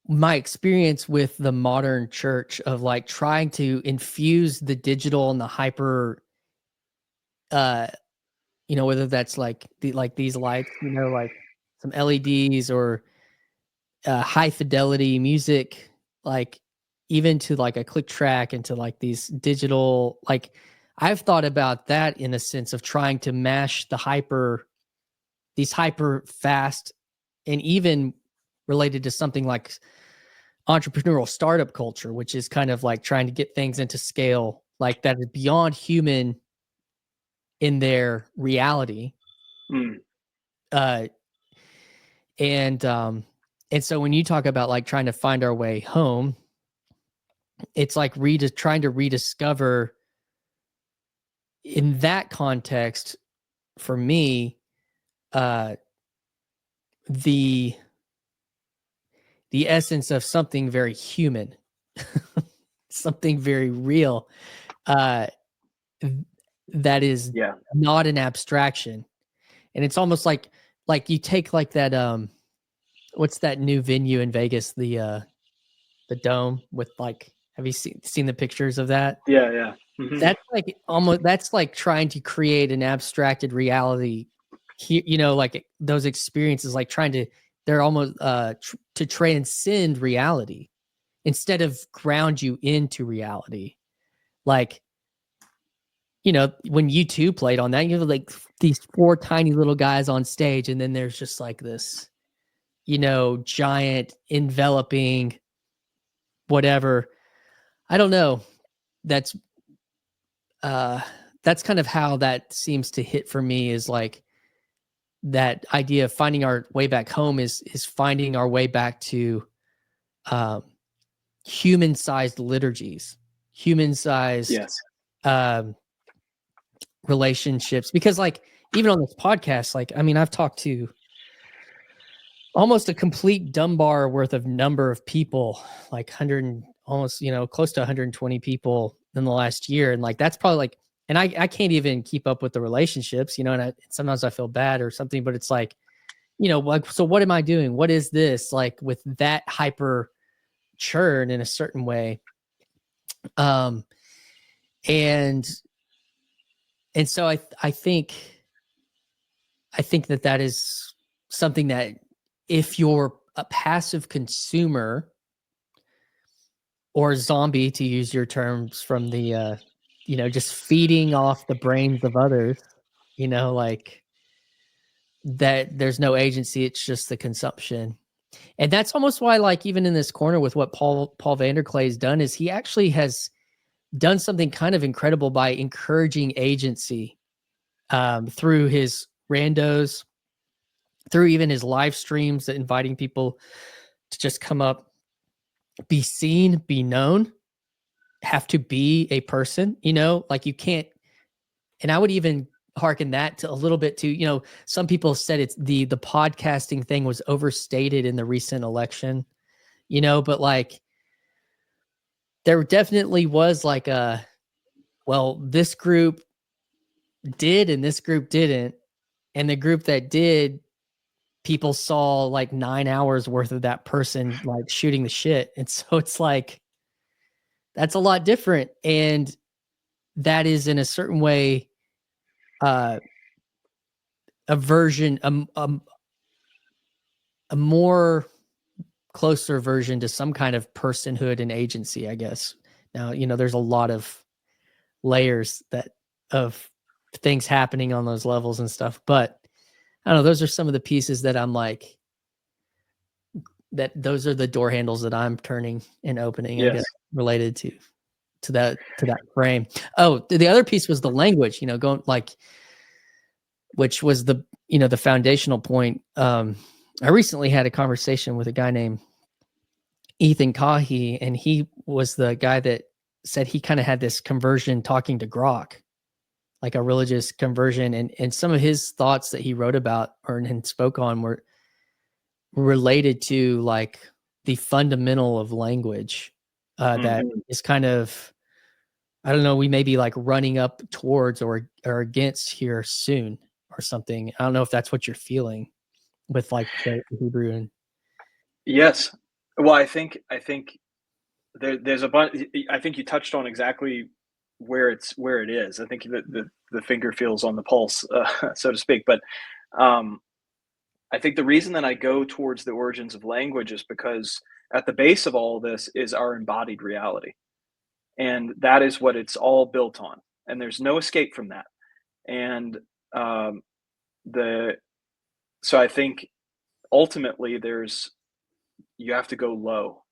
my experience with the modern church of like trying to infuse the digital and the hyper, whether that's like these lights, like some LEDs or high fidelity music, like even to like a click track, into like these digital, like I've thought about that in a sense of trying to mash these hyper fast, and even related to something like entrepreneurial startup culture, which is kind of like trying to get things into scale like that is beyond human in their reality. And so when you talk about like trying to find our way home, it's like trying to rediscover in that context for me, the essence of something very human, something very real, that is not an abstraction. And it's almost like you take like that, what's that new venue in Vegas, the Dome with like, have you seen the pictures of that? Yeah. Mm-hmm. That's like trying to create an abstracted reality. Like those experiences, like they're almost to transcend reality instead of ground you into reality. Like, when U2 played on that, you have like these 4 tiny little guys on stage, and then there's just like this, giant enveloping whatever. I don't know. That's kind of how that seems to hit for me, is like that idea of finding our way back home is finding our way back to human-sized liturgies, human-sized relationships. Because like, even on this podcast, like, I mean, I've talked to almost a complete Dunbar worth of number of people, like 100, almost, close to 120 people in the last year. And like, that's probably like, and I can't even keep up with the relationships, and sometimes I feel bad or something, but it's like, like, so what am I doing? What is this like with that hyper churn in a certain way? And so I think that is something that, if you're a passive consumer or zombie, to use your terms from the, just feeding off the brains of others, like that, there's no agency. It's just the consumption. And that's almost why, like, even in this corner with what Paul Vanderklay has done, is he actually has done something kind of incredible by encouraging agency through his randos, through even his live streams, that inviting people to just come up, be seen, be known, have to be a person, like you can't. And I would even hearken that to a little bit to, some people said it's the podcasting thing was overstated in the recent election, but like there definitely was like this group did and this group didn't. And the group that did, people saw like 9 hours worth of that person like shooting the shit. And so it's like, that's a lot different. And that is, in a certain way, a version, a more closer version to some kind of personhood and agency, I guess. Now, there's a lot of layers of things happening on those levels and stuff, but I don't know, those are some of the pieces that I'm like, that those are the door handles that I'm turning and opening, I guess, related to that frame. Oh, the other piece was the language, going like, which was the foundational point. I recently had a conversation with a guy named Ethan Kahi, and he was the guy that said he kind of had this conversion talking to Grok, like a religious conversion. And some of his thoughts that he wrote about and spoke on were related to like the fundamental of language that is kind of, I don't know, we may be like running up towards or against here soon or something. I don't know if that's what you're feeling with like the Hebrew. And yes, well, I think there's a bunch. I think you touched on exactly where it is. I think the finger feels on the pulse, so to speak. But I think the reason that I go towards the origins of language is because at the base of all of this is our embodied reality. And that is what it's all built on. And there's no escape from that. And so I think ultimately you have to go low.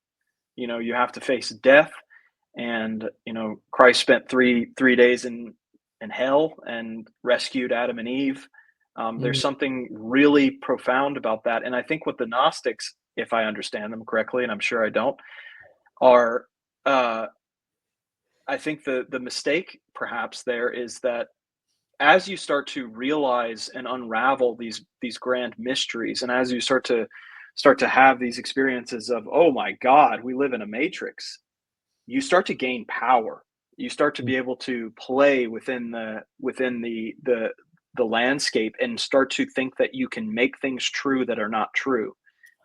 You have to face death. And, Christ spent three days in hell and rescued Adam and Eve. There's something really profound about that. And I think what the Gnostics, if I understand them correctly, and I'm sure I don't, are I think the mistake perhaps there is that as you start to realize and unravel these grand mysteries, and as you start to have these experiences of, oh my God, we live in a matrix, you start to gain power. You start to Mm. be able to play within the landscape, and start to think that you can make things true that are not true,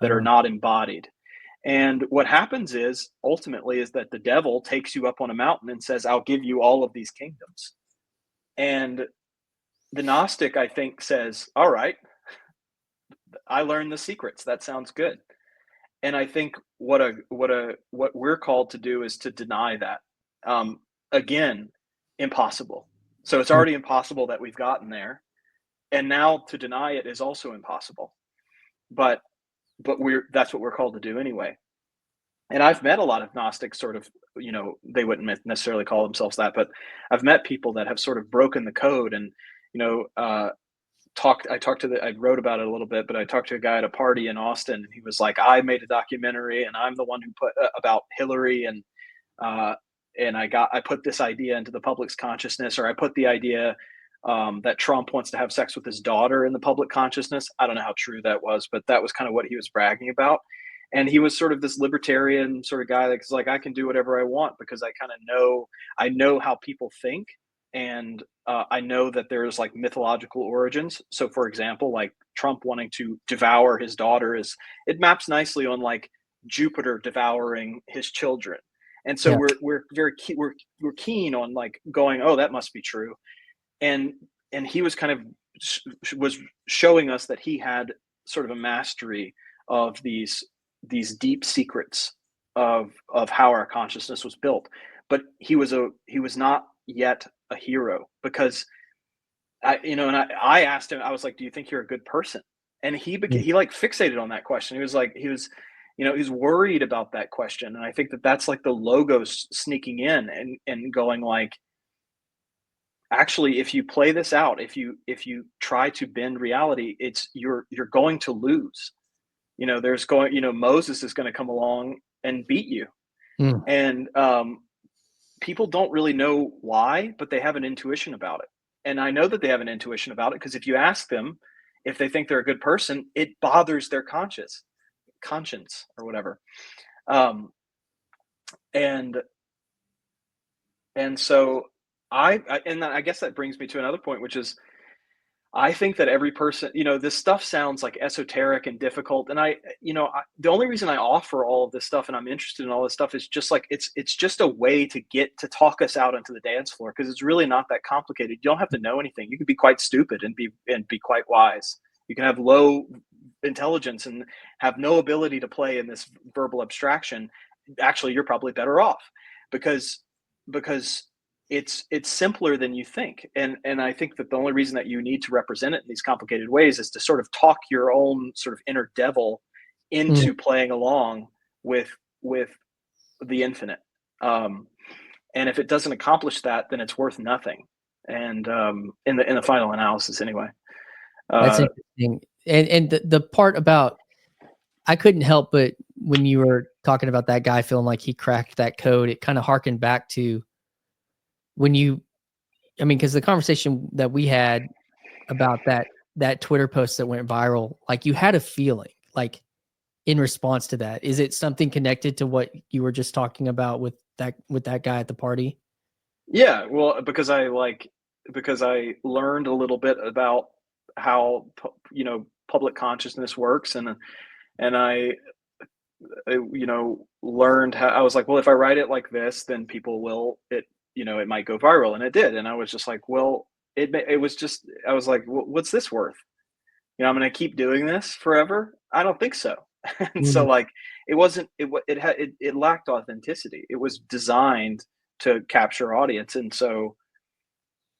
that are Uh, not embodied. And what happens is ultimately is that the devil takes you up on a mountain and says, I'll give you all of these kingdoms. And the Gnostic, I think, says, all right, I learned the secrets. That sounds good. And I think what we're called to do is to deny that. Again, impossible. So it's mm, already impossible that we've gotten there, and now to deny it is also impossible. But we're that's what we're called to do anyway. And I've met a lot of Gnostics, sort of, they wouldn't necessarily call themselves that, but I've met people that have sort of broken the code, and you know, I wrote about it a little bit, but I talked to a guy at a party in Austin, and he was like, I made a documentary, and I'm the one who put about Hillary, uh, and I put this idea into the public's consciousness, or I put the idea that Trump wants to have sex with his daughter in the public consciousness. I don't know how true that was, but that was kind of what he was bragging about. And he was sort of this libertarian sort of guy that's like, I can do whatever I want because I know how people think, and I know that there's like mythological origins. So, for example, like Trump wanting to devour his daughter it maps nicely on like Jupiter devouring his children. And so yeah. we're keen on like going, oh, that must be true. And he was kind of was showing us that he had sort of a mastery of these deep secrets of how our consciousness was built. But he was not yet a hero, because I asked him, I was like, do you think you're a good person? And Mm. he like fixated on that question. He was like, he's worried about that question. And I think that that's like the logos sneaking in and going like, actually, if you play this out, if you try to bend reality, you're going to lose. Moses is going to come along and beat you. Mm. And people don't really know why, but they have an intuition about it. And I know that they have an intuition about it because if you ask them if they think they're a good person, it bothers their conscience or whatever. Um, and and so and I guess that brings me to another point, which is I think that every person, this stuff sounds like esoteric and difficult. And the only reason I offer all of this stuff and I'm interested in all this stuff is just like, it's just a way to get to talk us out onto the dance floor. Cause it's really not that complicated. You don't have to know anything. You can be quite stupid and be quite wise. You can have low intelligence and have no ability to play in this verbal abstraction. Actually, you're probably better off because, because it's simpler than you think. And I think that the only reason that you need to represent it in these complicated ways is to sort of talk your own sort of inner devil Mm. into playing along with the infinite. And if it doesn't accomplish that, then it's worth nothing. And in the final analysis anyway. That's uh interesting. And the part about, I couldn't help but when you were talking about that guy feeling like he cracked that code, it kind of harkened back to when I mean, because the conversation that we had about that Twitter post that went viral, like you had a feeling, like in response to that. Is it something connected to what you were just talking about with that guy at the party? yeah, well, because I learned a little bit about how public consciousness works, and learned how. I was like, well, if I write it like this, then people will it might go viral, and it did. And I was just like, well, it was just, I was like, what's this worth? I'm going to keep doing this forever? I don't think so. And so Mm. like, it wasn't it lacked authenticity. It was designed to capture audience, and so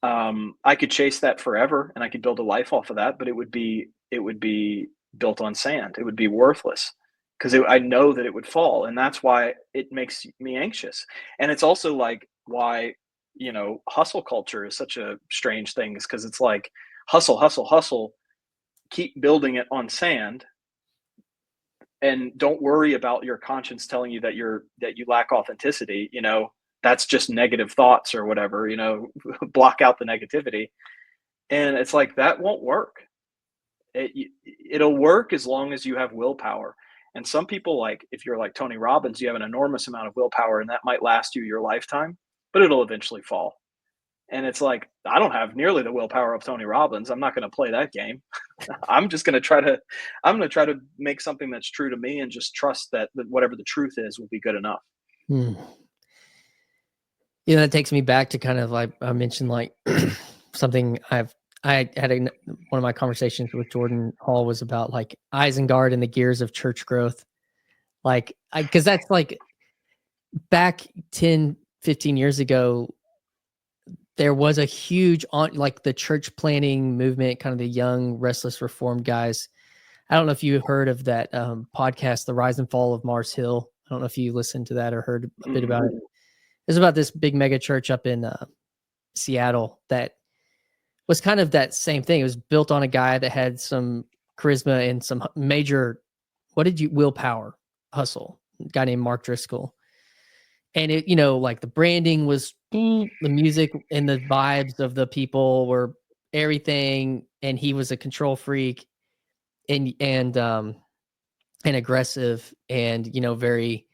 I could chase that forever, and I could build a life off of that, but it would be built on sand. It would be worthless because I know that it would fall, and that's why it makes me anxious. And it's also like why hustle culture is such a strange thing, is because it's like hustle, hustle, hustle, keep building it on sand, and don't worry about your conscience telling you that you lack authenticity. that's just negative thoughts or whatever, block out the negativity. And it's like, that won't work. It'll work as long as you have willpower. And some people, like if you're like Tony Robbins, you have an enormous amount of willpower and that might last you your lifetime, but it'll eventually fall. And it's like, I don't have nearly the willpower of Tony Robbins. I'm not going to play that game. I'm just going to try to make something that's true to me and just trust that whatever the truth is will be good enough. That takes me back to kind of like I mentioned, like something I had one of my conversations with Jordan Hall was about like Isengard and the gears of church growth. Like, because that's like back 10, 15 years ago, there was a huge like the church planting movement, kind of the young, restless, reformed guys. I don't know if you heard of that podcast, The Rise and Fall of Mars Hill. I don't know if you listened to that or heard a bit about it. It's about this big mega church up in Seattle that was kind of that same thing. It was built on a guy that had some charisma and some major, willpower, hustle, a guy named Mark Driscoll. And it, like the branding was the music and the vibes of the people were everything. And he was a control freak and aggressive and, very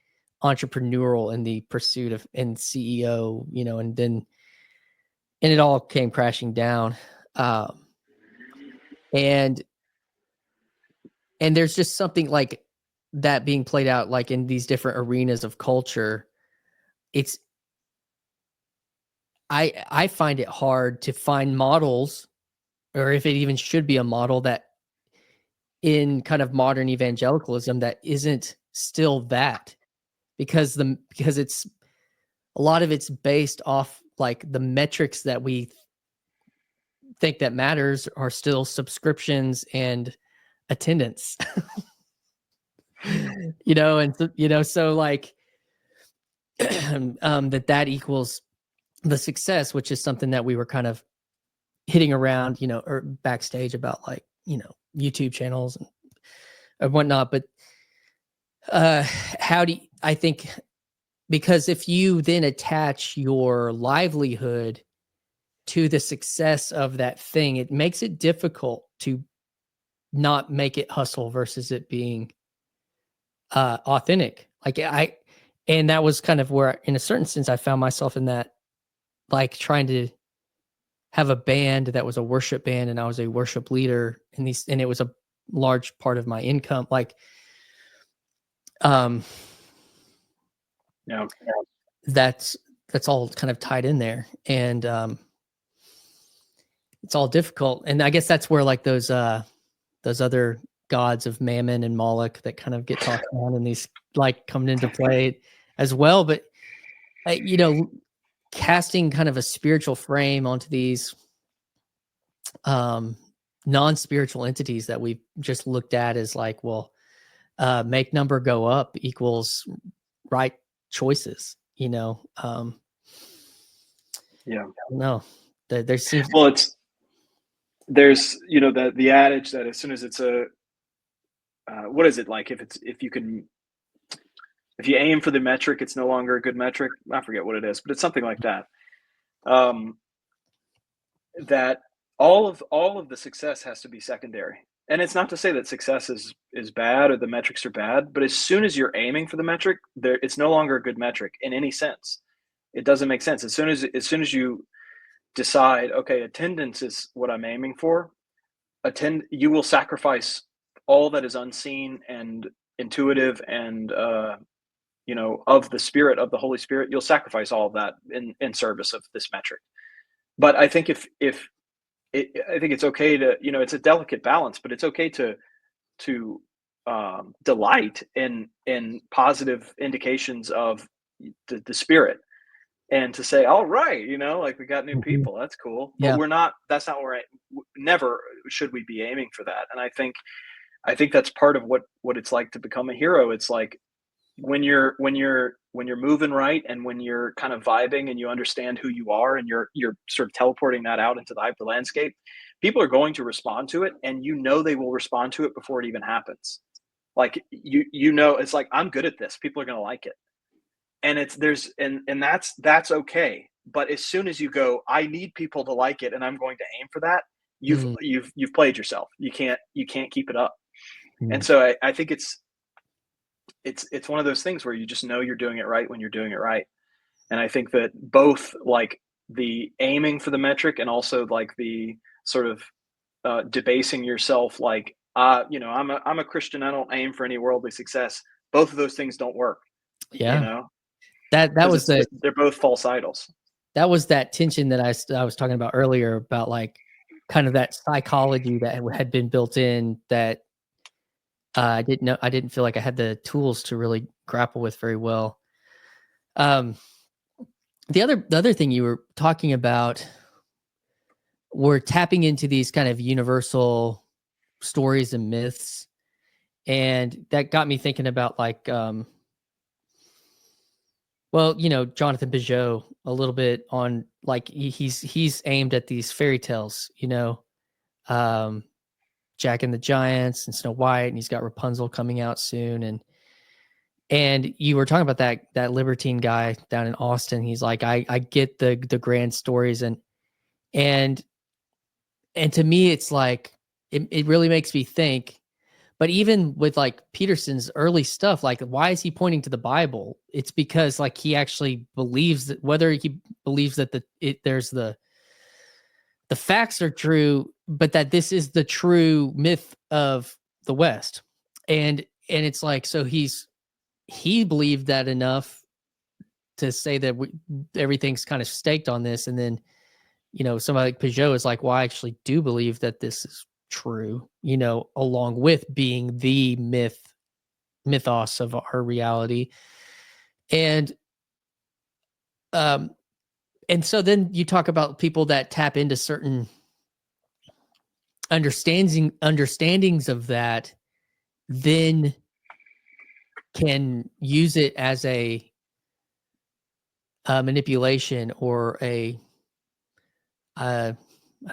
entrepreneurial in the pursuit of and CEO, and it all came crashing down. And there's just something like that being played out, like in these different arenas of culture. I find it hard to find models, or if it even should be a model, that in kind of modern evangelicalism that isn't still that, because it's a lot of it's based off like the metrics that we think that matters are still subscriptions and attendance. So like that equals the success, which is something that we were kind of hitting around, or backstage about, like, YouTube channels and whatnot. But I think, because if you then attach your livelihood to the success of that thing, it makes it difficult to not make it hustle versus it being authentic. And that was kind of where, in a certain sense, I found myself in that, like trying to have a band that was a worship band, and I was a worship leader and it was a large part of my income. Like, that's all kind of tied in there, and it's all difficult. And I guess that's where like those other gods of Mammon and Moloch that kind of get talked about, and these like coming into play as well. But casting kind of a spiritual frame onto these non-spiritual entities that we've just looked at as like, well, make number go up equals right choices, Yeah. No, there seems, well, there's the adage that as soon as it's what is it, like if you aim for the metric, it's no longer a good metric. I forget what it is, but it's something like that. That all of the success has to be secondary. And it's not to say that success is bad or the metrics are bad, but as soon as you're aiming for the metric, it's no longer a good metric in any sense. It doesn't make sense. As soon as you decide, okay, attendance is what I'm aiming for, you will sacrifice all that is unseen and intuitive and of the Spirit, of the Holy Spirit. You'll sacrifice all of that in service of this metric. But I think I think it's okay to, it's a delicate balance, but it's okay to delight in positive indications of the Spirit, and to say, all right, like we got new people, that's cool. Yeah. But that's not where never should we be aiming for that. And I think that's part of what it's like to become a hero. It's like when you're moving right, and when you're kind of vibing and you understand who you are, and you're sort of teleporting that out into the hyper landscape, people are going to respond to it, and they will respond to it before it even happens. Like it's like, I'm good at this, people are going to like it. and that's okay. But as soon as you go, I need people to like it and I'm going to aim for that, you've played yourself. You can't keep it up. And so I think it's one of those things where you just know you're doing it right when you're doing it right. And I think that both like the aiming for the metric and also like the sort of debasing yourself, like I'm a Christian, I don't aim for any worldly success. Both of those things don't work. Yeah. That was they're both false idols. That was that tension that I was talking about earlier about like kind of that psychology that had been built in that I didn't feel like I had the tools to really grapple with very well. The other thing you were talking about were tapping into these kind of universal stories and myths. And that got me thinking about like, Jonathan Peugeot a little bit on like, he's aimed at these fairy tales, Jack and the Giants and Snow White, and he's got Rapunzel coming out soon. And you were talking about that libertine guy down in Austin. He's like, I get the grand stories and to me, it's like, it really makes me think, but even with like Peterson's early stuff, like why is he pointing to the Bible? It's because like he actually believes that, whether he believes that there's the facts are true, but that this is the true myth of the West. And it's like, so he believed that enough to say that everything's kind of staked on this. And then, somebody like Peugeot is like, well, I actually do believe that this is true, along with being the mythos of our reality. And so then you talk about people that tap into certain understandings of that, then can use it as a manipulation or a I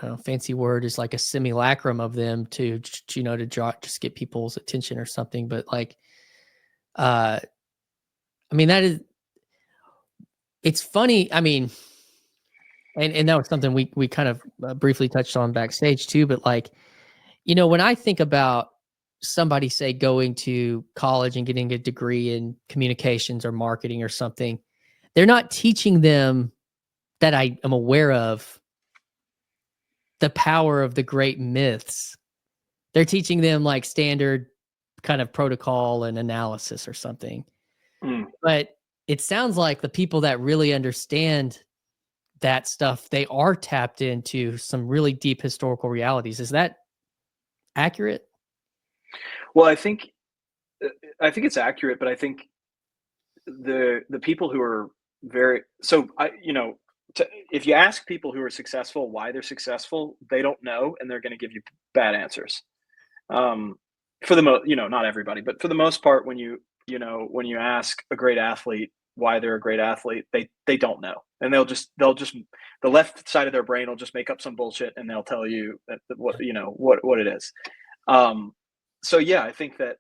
don't know, fancy word is like a simulacrum of them to just get people's attention or something. But like, I mean, it's funny. I mean, and that was something we kind of briefly touched on backstage too. But like, when I think about somebody, say, going to college and getting a degree in communications or marketing or something, they're not teaching them, that I am aware of, the power of the great myths. They're teaching them like standard kind of protocol and analysis or something. But it sounds like the people that really understand that stuff, they are tapped into some really deep historical realities. Is that accurate? Well, I think it's accurate, but I think the people who are if you ask people who are successful why they're successful, they don't know, and they're going to give you bad answers. For the most, not everybody, but for the most part, when you ask a great athlete why they're a great athlete, they don't know, and they'll just the left side of their brain will just make up some bullshit, and they'll tell you that what it is. So yeah, I think that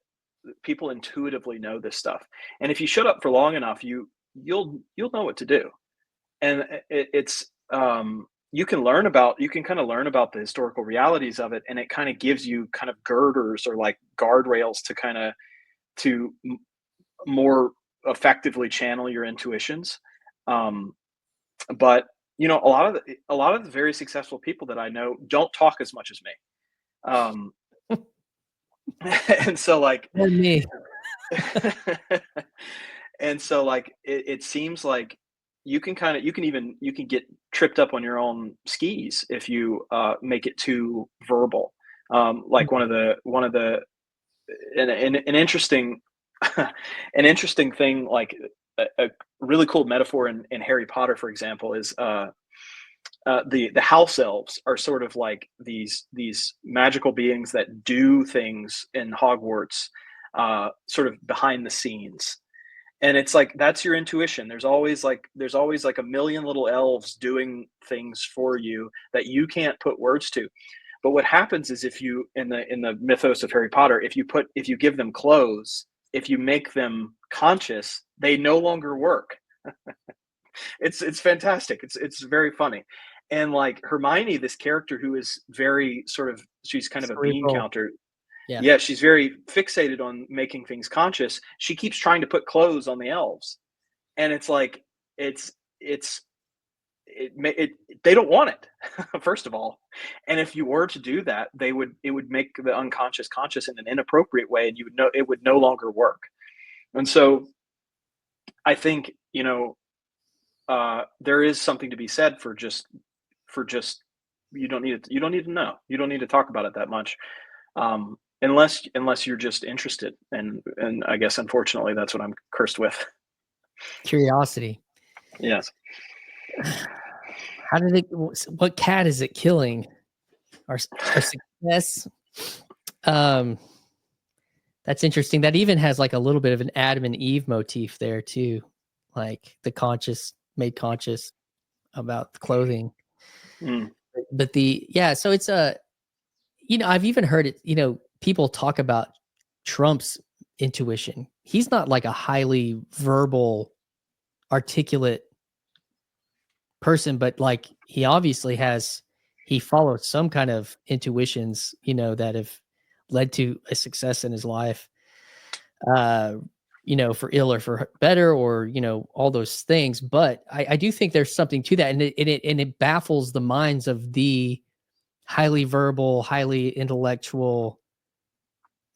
people intuitively know this stuff, and if you shut up for long enough, you'll know what to do. And it's you can kind of learn about the historical realities of it, and it kind of gives you kind of girders or like guardrails to more effectively channel your intuitions. But a lot of the very successful people that I know don't talk as much as me. And so like me. And so like it seems like you can get tripped up on your own skis if you make it too verbal. Like one of the an interesting an interesting thing, like a really cool metaphor in Harry Potter, for example, is the house elves are sort of like these magical beings that do things in Hogwarts, sort of behind the scenes. And it's like, that's your intuition. There's always like a million little elves doing things for you that you can't put words to. But what happens is, if you, in the mythos of Harry Potter, if you give them clothes, if you make them conscious, they no longer work. It's fantastic. It's very funny. And like Hermione, this character who is very sort of, she's kind of a bean Cerebral. counter. Yeah. Yeah, she's very fixated on making things conscious. She keeps trying to put clothes on the elves. And it's like, they don't want it, first of all. And if you were to do that, it would make the unconscious conscious in an inappropriate way, and you would know it would no longer work. And so I think, there is something to be said for just you don't need to know. You don't need to talk about it that much. Unless you're just interested. And I guess unfortunately that's what I'm cursed with. Curiosity. Yes. What cat is it killing? Our success. That's interesting. That even has like a little bit of an Adam and Eve motif there too. Like the conscious made conscious about the clothing. But so it's I've even heard it, people talk about Trump's intuition. He's not like a highly verbal, articulate person, but like he obviously he follows some kind of intuitions, that have led to a success in his life, for ill or for better, or, all those things. But I do think there's something to that. And it baffles the minds of the highly verbal, highly intellectual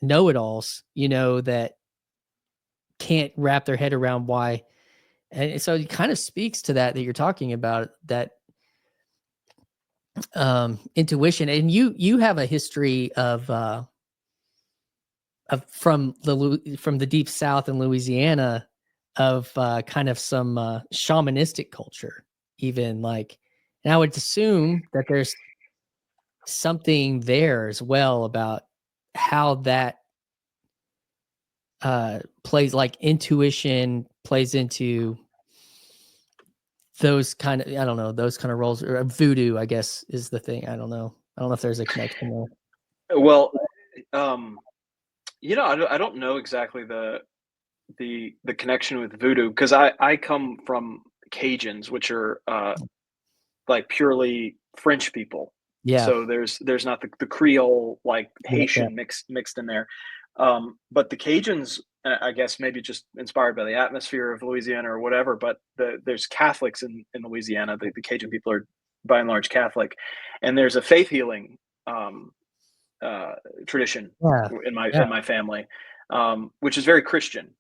know-it-alls, that can't wrap their head around why. And so it kind of speaks to that you're talking about, that intuition. And you have a history of from the deep South in Louisiana, of kind of some shamanistic culture, even like, and I would assume that there's something there as well about how that plays, like intuition plays into those kind of, I don't know, those kind of roles, or voodoo, I guess, is the thing. I don't know if there's a connection there. Well, I don't know exactly the connection with voodoo, because I come from Cajuns, which are like purely French people. Yeah. So there's not the Creole, like Haitian mixed in there. But the Cajuns, I guess maybe just inspired by the atmosphere of Louisiana or whatever, but there's Catholics in Louisiana. The Cajun people are by and large Catholic, and there's a faith healing tradition in my family, which is very Christian.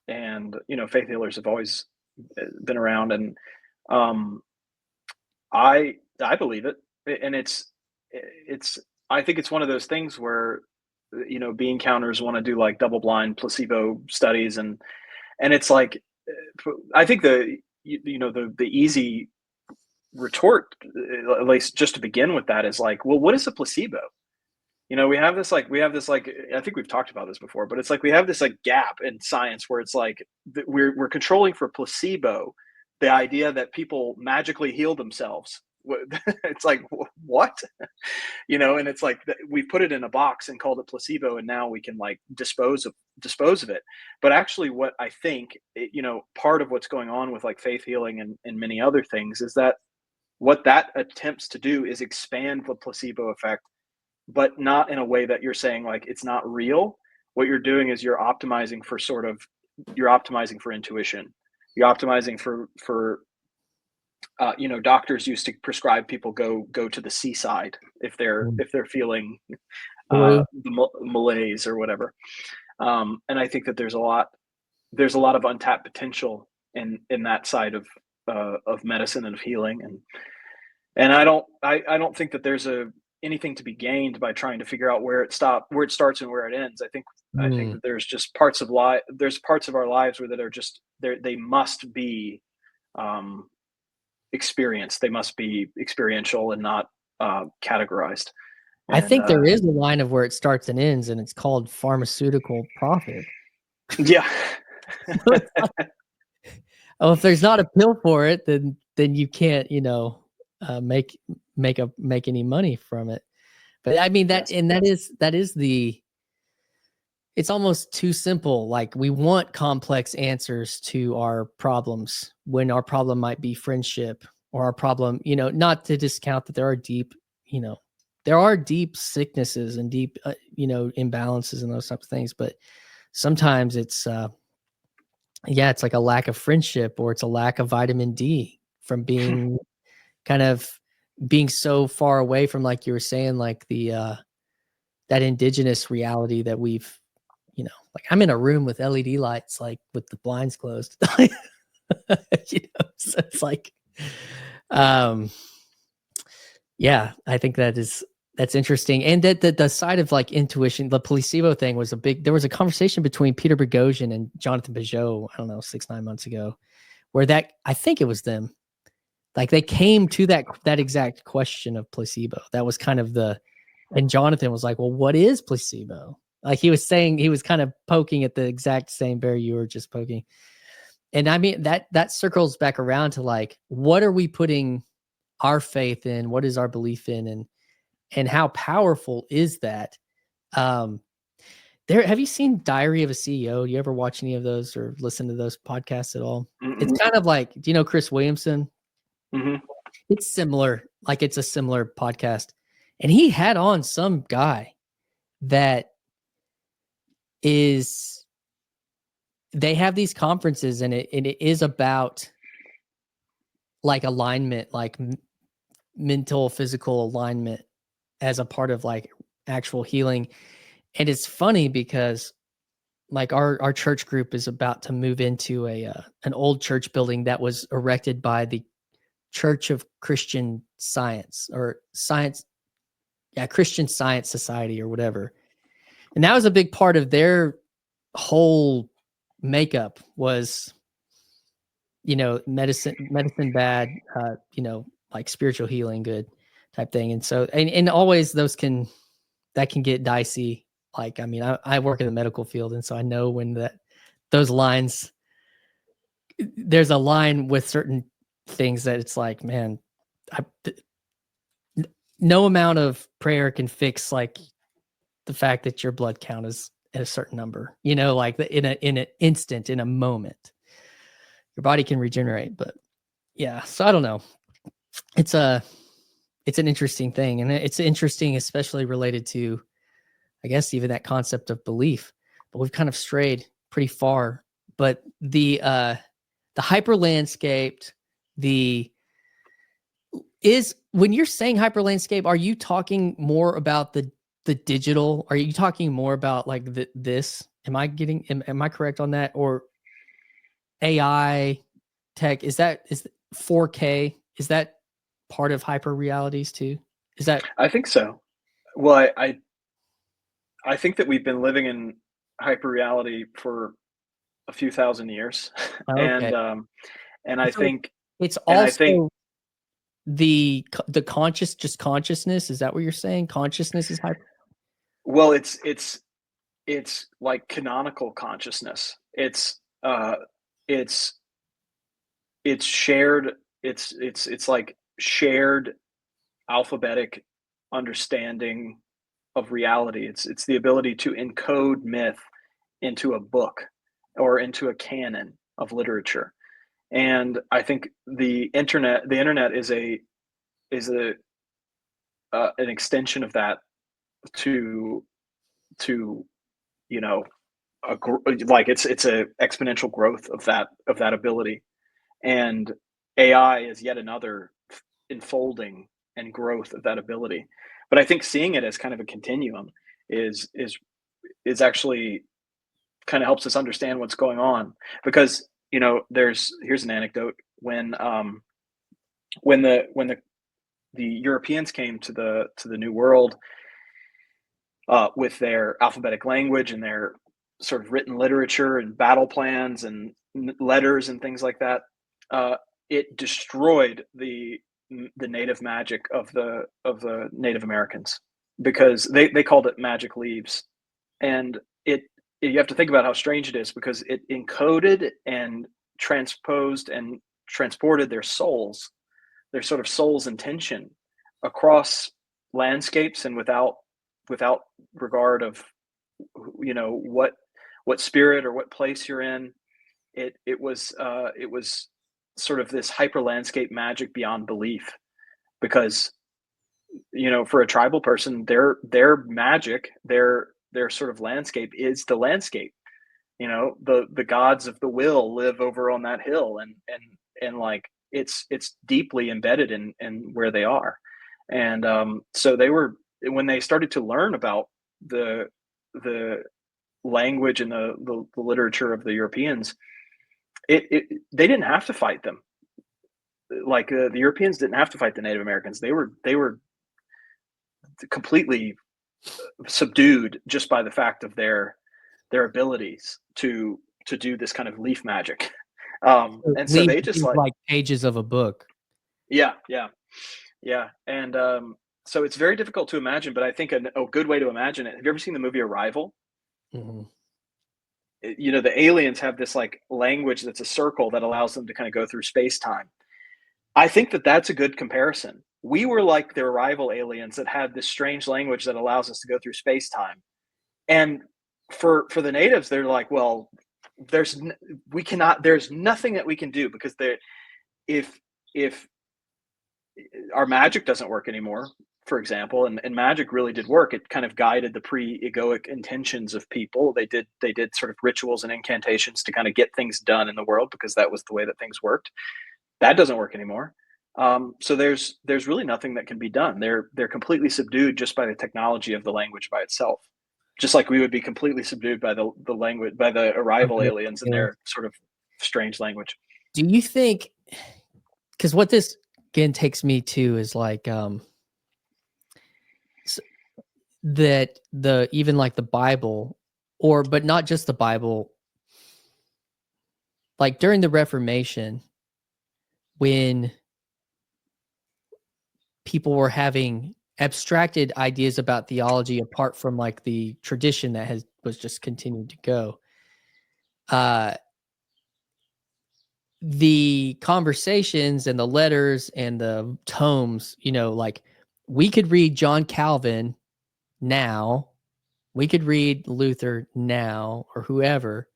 And faith healers have always been around, and I believe it. And it's I think it's one of those things where bean counters want to do like double blind placebo studies, and it's like, I think the easy retort, at least just to begin with, that is like, well, what is a placebo? We have this like, I think we've talked about this before, but it's like we have this like gap in science where it's like we're controlling for placebo, the idea that people magically heal themselves. It's like, what? And it's like we put it in a box and called it placebo, and now we can like dispose of it. But actually, what I think, part of what's going on with like faith healing and many other things, is that what that attempts to do is expand the placebo effect, but not in a way that you're saying like it's not real. What you're doing is you're optimizing for intuition. You're optimizing for doctors used to prescribe people go to the seaside if they're feeling the malaise or whatever. And I think that there's a lot of untapped potential in that side of medicine and of healing, and I don't think that there's anything to be gained by trying to figure out where it starts and where it ends. I think that there's just parts of our lives where that are just they must be experienced. They must be experiential and not categorized. I think there is a line of where it starts and ends, and it's called pharmaceutical profit. Yeah. Oh, if there's not a pill for it, then you can't, make any money from it. But I mean that, yes. And that is it's almost too simple. Like we want complex answers to our problems when our problem might be friendship, or our problem, not to discount that there are deep, there are deep sicknesses and deep, imbalances and those types of things. But sometimes it's, it's like a lack of friendship, or it's a lack of vitamin D from being kind of being so far away from, like you were saying, like the, that indigenous reality that we've, like I'm in a room with LED lights, like with the blinds closed, so it's like, yeah, I think that's interesting. And that the side of like intuition, the placebo thing was there was a conversation between Peter Boghossian and Jonathan Pageau, I don't know, 6-9 months ago, where I think it was them, like they came to that exact question of placebo. That was kind of and Jonathan was like, well, what is placebo? Like he was saying, he was kind of poking at the exact same bear you were just poking. And I mean, that circles back around to like, what are we putting our faith in? What is our belief in? And how powerful is that? Have you seen Diary of a CEO? Do you ever watch any of those or listen to those podcasts at all? Mm-mm. It's kind of like, do you know Chris Williamson? Mm-hmm. It's similar, like it's a similar podcast. And he had on some guy that they have these conferences, and it is about like alignment, like mental, physical alignment as a part of like actual healing. And it's funny because like our church group is about to move into an old church building that was erected by the Church of Christian Science, or Science, Christian Science Society or whatever. And that was a big part of their whole makeup was, medicine bad, like spiritual healing good type thing. And so, and always that can get dicey. Like, I mean, I work in the medical field, and so I know when those lines, there's a line with certain things that it's like, man, no amount of prayer can fix like the fact that your blood count is at a certain number, like in an instant, in a moment, your body can regenerate. But yeah, so I don't know. It's an interesting thing, and it's interesting, especially related to, I guess, even that concept of belief. But we've kind of strayed pretty far. But the hyper landscaped, when you're saying hyper landscape, are you talking more about the digital? Are you talking more about like this? Am I correct on that? Or AI tech, is 4K? Is that part of hyper realities too? Is that? I think so. Well, I think that we've been living in hyper reality for a few thousand years, Okay. and I So think it's and I think also the consciousness. Is that what you're saying? Consciousness is hyper. well, it's like canonical consciousness. It's it's shared. It's like shared alphabetic understanding of reality. It's the ability to encode myth into a book or into a canon of literature. And I think the internet is an extension of that to to you know like it's a exponential growth of that ability. And AI is yet another enfolding and growth of that ability. But I think seeing it as kind of a continuum is is is actually kind of helps us understand what's going on. Because here's an anecdote. When the Europeans came to the New World, with their alphabetic language and their sort of written literature and battle plans and letters and things like that, uh, it destroyed the native magic of the Native Americans, because they called it magic leaves. And you have to think about how strange it is, because it encoded and transposed and transported their sort of soul's intention across landscapes, and without regard of what spirit or what place you're in. It was sort of this hyper landscape magic beyond belief, because for a tribal person, their magic, their sort of landscape is the landscape. The gods of the will live over on that hill, and like it's deeply embedded in where they are. And so when they started to learn about the language and the literature of the Europeans, they didn't have to fight them. Like the Europeans didn't have to fight the Native Americans. They were completely subdued just by the fact of their abilities to do this kind of leaf magic. And so they just like pages of a book. Yeah. And so it's very difficult to imagine, but I think a good way to imagine it. Have you ever seen the movie Arrival? Mm-hmm. The aliens have this like language that's a circle that allows them to kind of go through space-time. I think that's a good comparison. We were like the Arrival aliens that had this strange language that allows us to go through space-time. And for the natives, they're like, well, there's nothing that we can do, because if our magic doesn't work anymore, for example, and magic really did work. It kind of guided the pre-egoic intentions of people. They did sort of rituals and incantations to kind of get things done in the world, because that was the way that things worked. That doesn't work anymore. So there's really nothing that can be done. They're completely subdued just by the technology of the language by itself. Just like we would be completely subdued by the language, by the Arrival aliens and their sort of strange language. Do you think, because what this again takes me to is like that even like the Bible, but not just the Bible, like during the Reformation, when people were having abstracted ideas about theology apart from like the tradition that was just continued to go, the conversations and the letters and the tomes, like we could read John Calvin now, we could read Luther now, or whoever,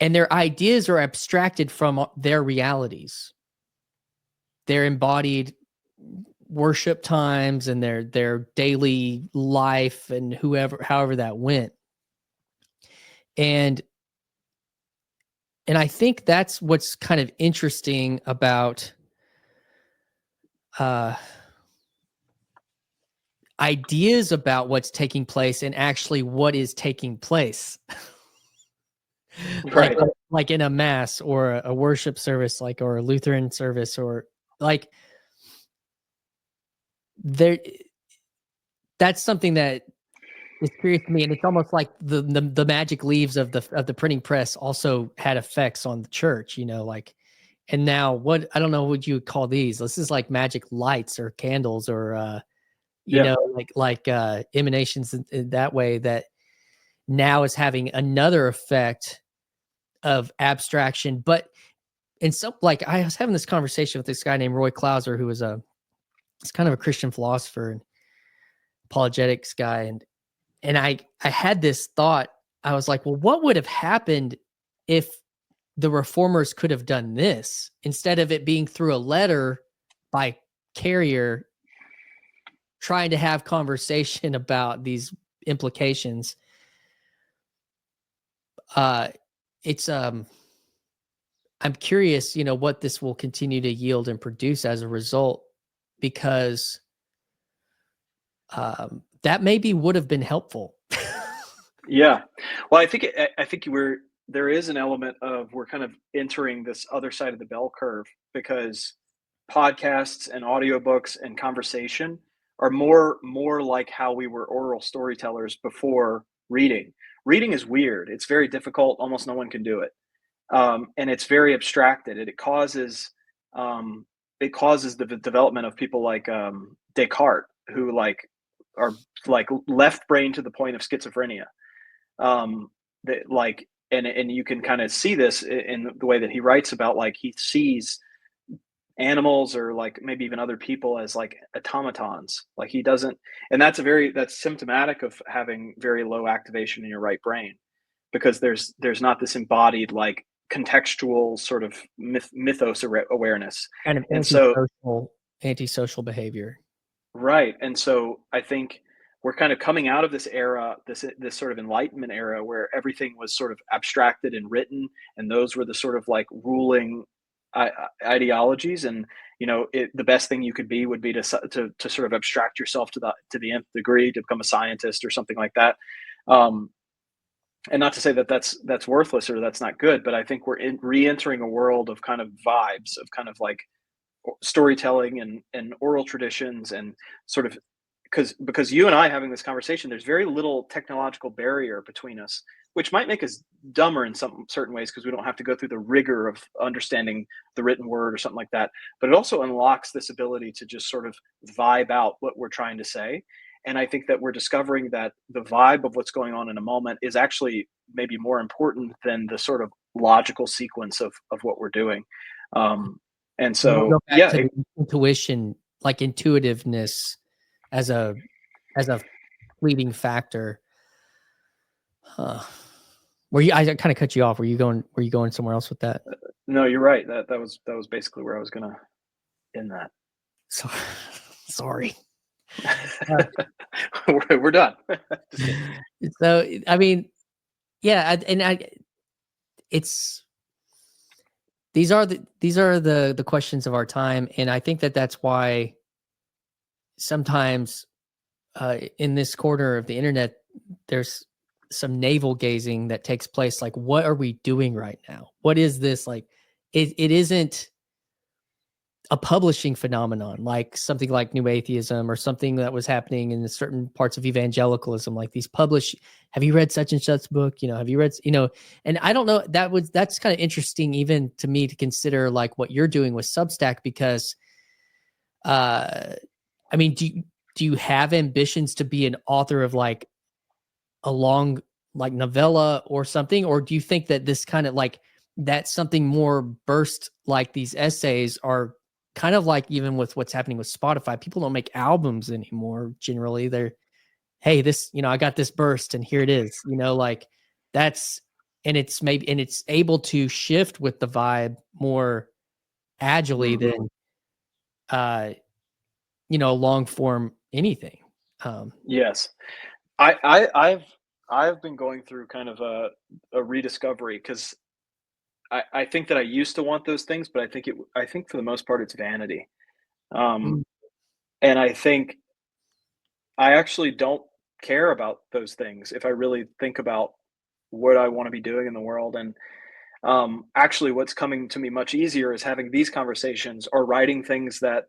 and their ideas are abstracted from their realities, their embodied worship times and their daily life and however that went. And I think that's what's kind of interesting about ideas about what's taking place and actually what is taking place. Right. like in a mass or a worship service, or a Lutheran service, or like that's something that is curious to me. And it's almost like the magic leaves of the printing press also had effects on the church, and now I don't know what you would call these. This is like magic lights or candles or, like emanations in that way, that now is having another effect of abstraction. But in some, like I was having this conversation with this guy named Roy Clauser, who was he's kind of a Christian philosopher and apologetics guy. And I had this thought. I was like, well, what would have happened if the reformers could have done this instead of it being through a letter by carrier trying to have conversation about these implications? I'm curious, what this will continue to yield and produce as a result, because that maybe would have been helpful. Yeah. Well, I think there is an element of we're kind of entering this other side of the bell curve, because podcasts and audiobooks and conversation are more like how we were oral storytellers before reading. Reading is weird. It's very difficult. Almost no one can do it. And it's very abstracted. It causes the development of people like Descartes, who are like left brain to the point of schizophrenia. That like, and you can kind of see this in the way that he writes about, like, he sees animals or like maybe even other people as like automatons. Like he doesn't, and that's symptomatic of having very low activation in your right brain, because there's not this embodied like contextual sort of mythos awareness. Kind of And so antisocial behavior. right. And so I think we're kind of coming out of this era, this sort of enlightenment era where everything was sort of abstracted and written, and those were the sort of like ruling ideologies. And the best thing you could be would be to sort of abstract yourself to the nth degree, to become a scientist or something like that. And not to say that that's worthless or that's not good, but I think we're re-entering a world of kind of vibes of kind of like storytelling and oral traditions, and sort of because you and I having this conversation, there's very little technological barrier between us, which might make us dumber in some certain ways because we don't have to go through the rigor of understanding the written word or something like that. But it also unlocks this ability to just sort of vibe out what we're trying to say. And I think that we're discovering that the vibe of what's going on in a moment is actually maybe more important than the sort of logical sequence of what we're doing. And We'll so, go back to the intuition, like intuitiveness as a leading factor. I kind of cut you off. Were you going somewhere else with that? No, you're right. That was basically where I was gonna end that. So, sorry. We're done. So, I mean, yeah, it's these are the questions of our time, and I think that's why sometimes in this corner of the internet, there's some navel gazing that takes place. Like, what are we doing right now? What is this? Like, it isn't a publishing phenomenon, like something like New Atheism or something that was happening in certain parts of evangelicalism, like these have you read such and such book? Have you read, and I don't know, that's kind of interesting even to me to consider like what you're doing with Substack, because, I mean, do you have ambitions to be an author of like a long, like novella or something? Or do you think that this kind of like, that's something more burst, like these essays are kind of like, even with what's happening with Spotify, people don't make albums anymore. Generally they're, hey, this, I got this burst and here it is, like that's, and it's able to shift with the vibe more agilely than, long form anything. Yes, I've been going through kind of a rediscovery, because I think that I used to want those things, but I think for the most part it's vanity. Mm. And I think I actually don't care about those things if I really think about what I want to be doing in the world. And actually, what's coming to me much easier is having these conversations or writing things that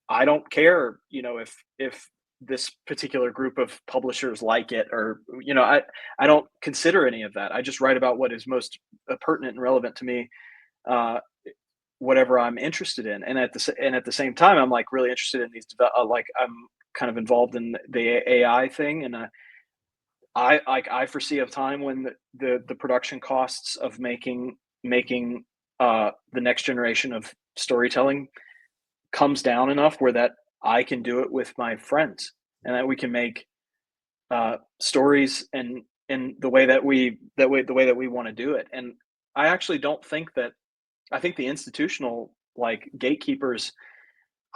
I don't care, if this particular group of publishers like it, or I don't consider any of that. I just write about what is most pertinent and relevant to me, uh, whatever I'm interested in. And at the same time, I'm like really interested in these. Like I'm kind of involved in the AI thing, and I foresee a time when the production costs of making the next generation of storytelling comes down enough where that I can do it with my friends, and that we can make stories and in the way that we want to do it. And I actually don't think that I think the institutional like gatekeepers.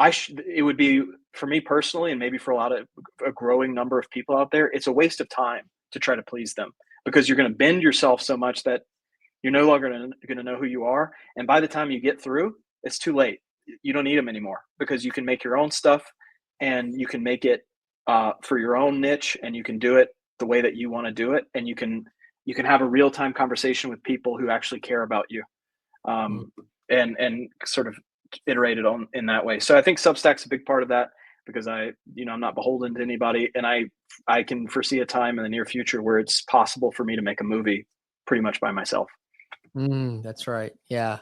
It would be for me personally, and maybe for a growing number of people out there, it's a waste of time to try to please them, because you're going to bend yourself so much that you're no longer going to know who you are. And by the time you get through, it's too late. You don't need them anymore, because you can make your own stuff, and you can make it for your own niche, and you can do it the way that you want to do it. And you can have a real time conversation with people who actually care about you, and sort of iterated on in that way. So I think Substack's a big part of that, because I'm not beholden to anybody, and I can foresee a time in the near future where it's possible for me to make a movie pretty much by myself. That's right. Yeah.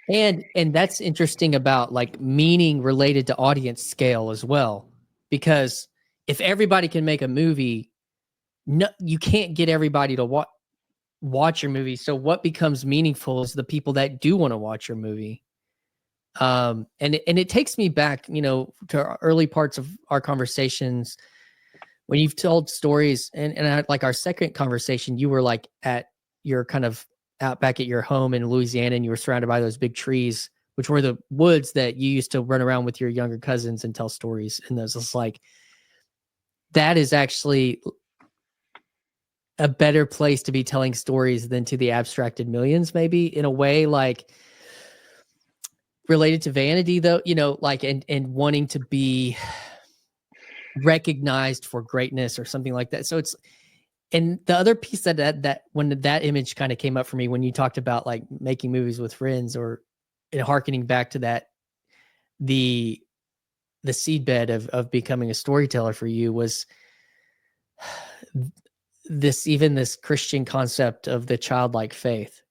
And that's interesting about like meaning related to audience scale as well, because if everybody can make a movie, no, you can't get everybody to watch your movie. So what becomes meaningful is the people that do want to watch your movie. And it takes me back, to early parts of our conversations when you've told stories, and like our second conversation, you were like at your kind of out back at your home in Louisiana, and you were surrounded by those big trees, which were the woods that you used to run around with your younger cousins and tell stories. And those, it's like, that is actually a better place to be telling stories than to the abstracted millions, maybe, in a way, like related to vanity, though, like, and wanting to be recognized for greatness or something like that. So it's, and the other piece that when that image kind of came up for me, when you talked about like making movies with friends, or harkening back to that, the seedbed of becoming a storyteller for you was this Christian concept of the childlike faith,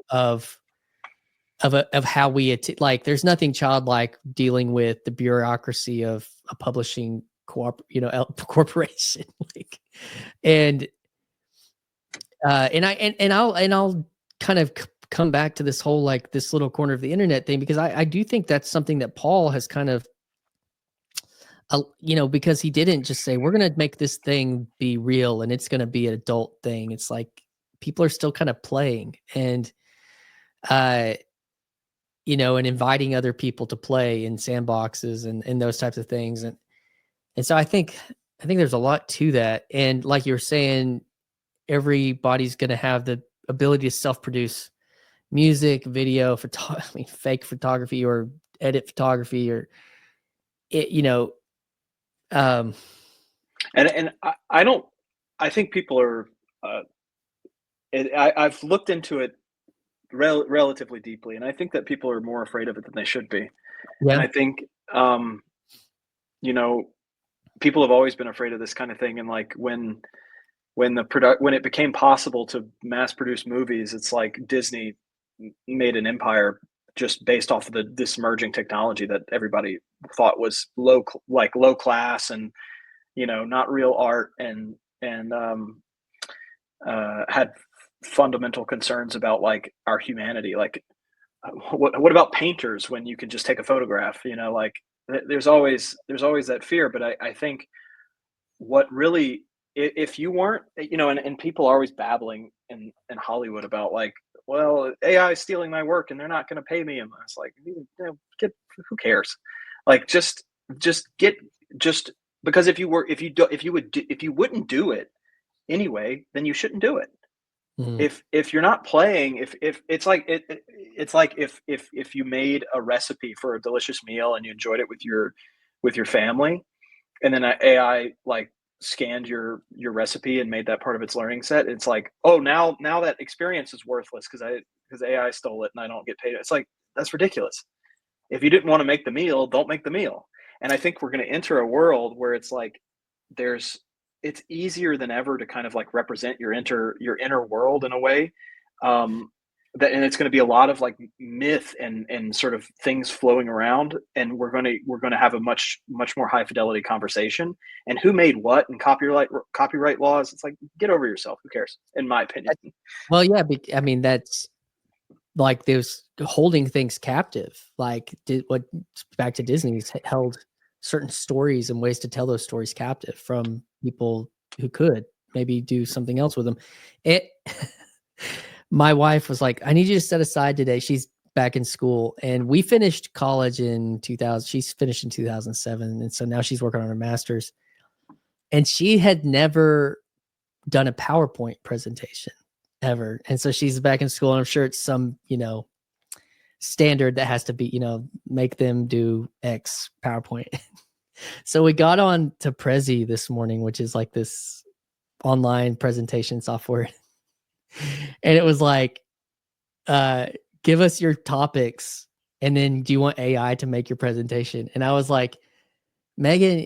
of how we like, there's nothing childlike dealing with the bureaucracy of a publishing corporation, like, and I'll kind of come back to this whole, like, this little corner of the internet thing, because I do think that's something that Paul has kind of, because he didn't just say, we're going to make this thing be real and it's going to be an adult thing. It's like people are still kind of playing, and and inviting other people to play in sandboxes and those types of things. And so I think there's a lot to that. And like you were saying, everybody's going to have the ability to self-produce music, video, fake photography, or edit photography, or and I think people are, I've looked into it relatively deeply, and I think that people are more afraid of it than they should be. Yeah. And I think, people have always been afraid of this kind of thing. And like when it became possible to mass produce movies, it's like Disney made an empire just based off of this emerging technology that everybody thought was low class, and not real art, and had fundamental concerns about like our humanity. Like, what about painters when you can just take a photograph? Like, there's always that fear. But I think what really, if you weren't, and people are always babbling in Hollywood about like, well, AI is stealing my work and they're not going to pay me. And it's like, who cares? Like, just because if you wouldn't do it anyway, then you shouldn't do it. If you're not playing, if it's like if you made a recipe for a delicious meal and you enjoyed it with your family, and then AI like scanned your recipe and made that part of its learning set, it's like, oh, now that experience is worthless because AI stole it and I don't get paid. It's like, that's ridiculous. If you didn't want to make the meal, don't make the meal. And I think we're going to enter a world where it's like it's easier than ever to kind of like represent your inner world in a way, and it's going to be a lot of like myth and sort of things flowing around, and we're going to have a much more high fidelity conversation. And who made what, and copyright laws, it's like, get over yourself. Who cares? In my opinion. Well, yeah, I mean, that's like, there's holding things captive. Like, back to Disney's held certain stories and ways to tell those stories captive from people who could maybe do something else with them. My wife was like, I need you to set aside today. She's back in school, and we finished college in 2000. She's finished in 2007. And so now she's working on her master's, and she had never done a PowerPoint presentation ever. And so she's back in school, and I'm sure it's some, standard that has to be, make them do X PowerPoint. So we got on to Prezi this morning, which is like this online presentation software. And it was like, give us your topics, and then do you want AI to make your presentation? And I was like, Megan,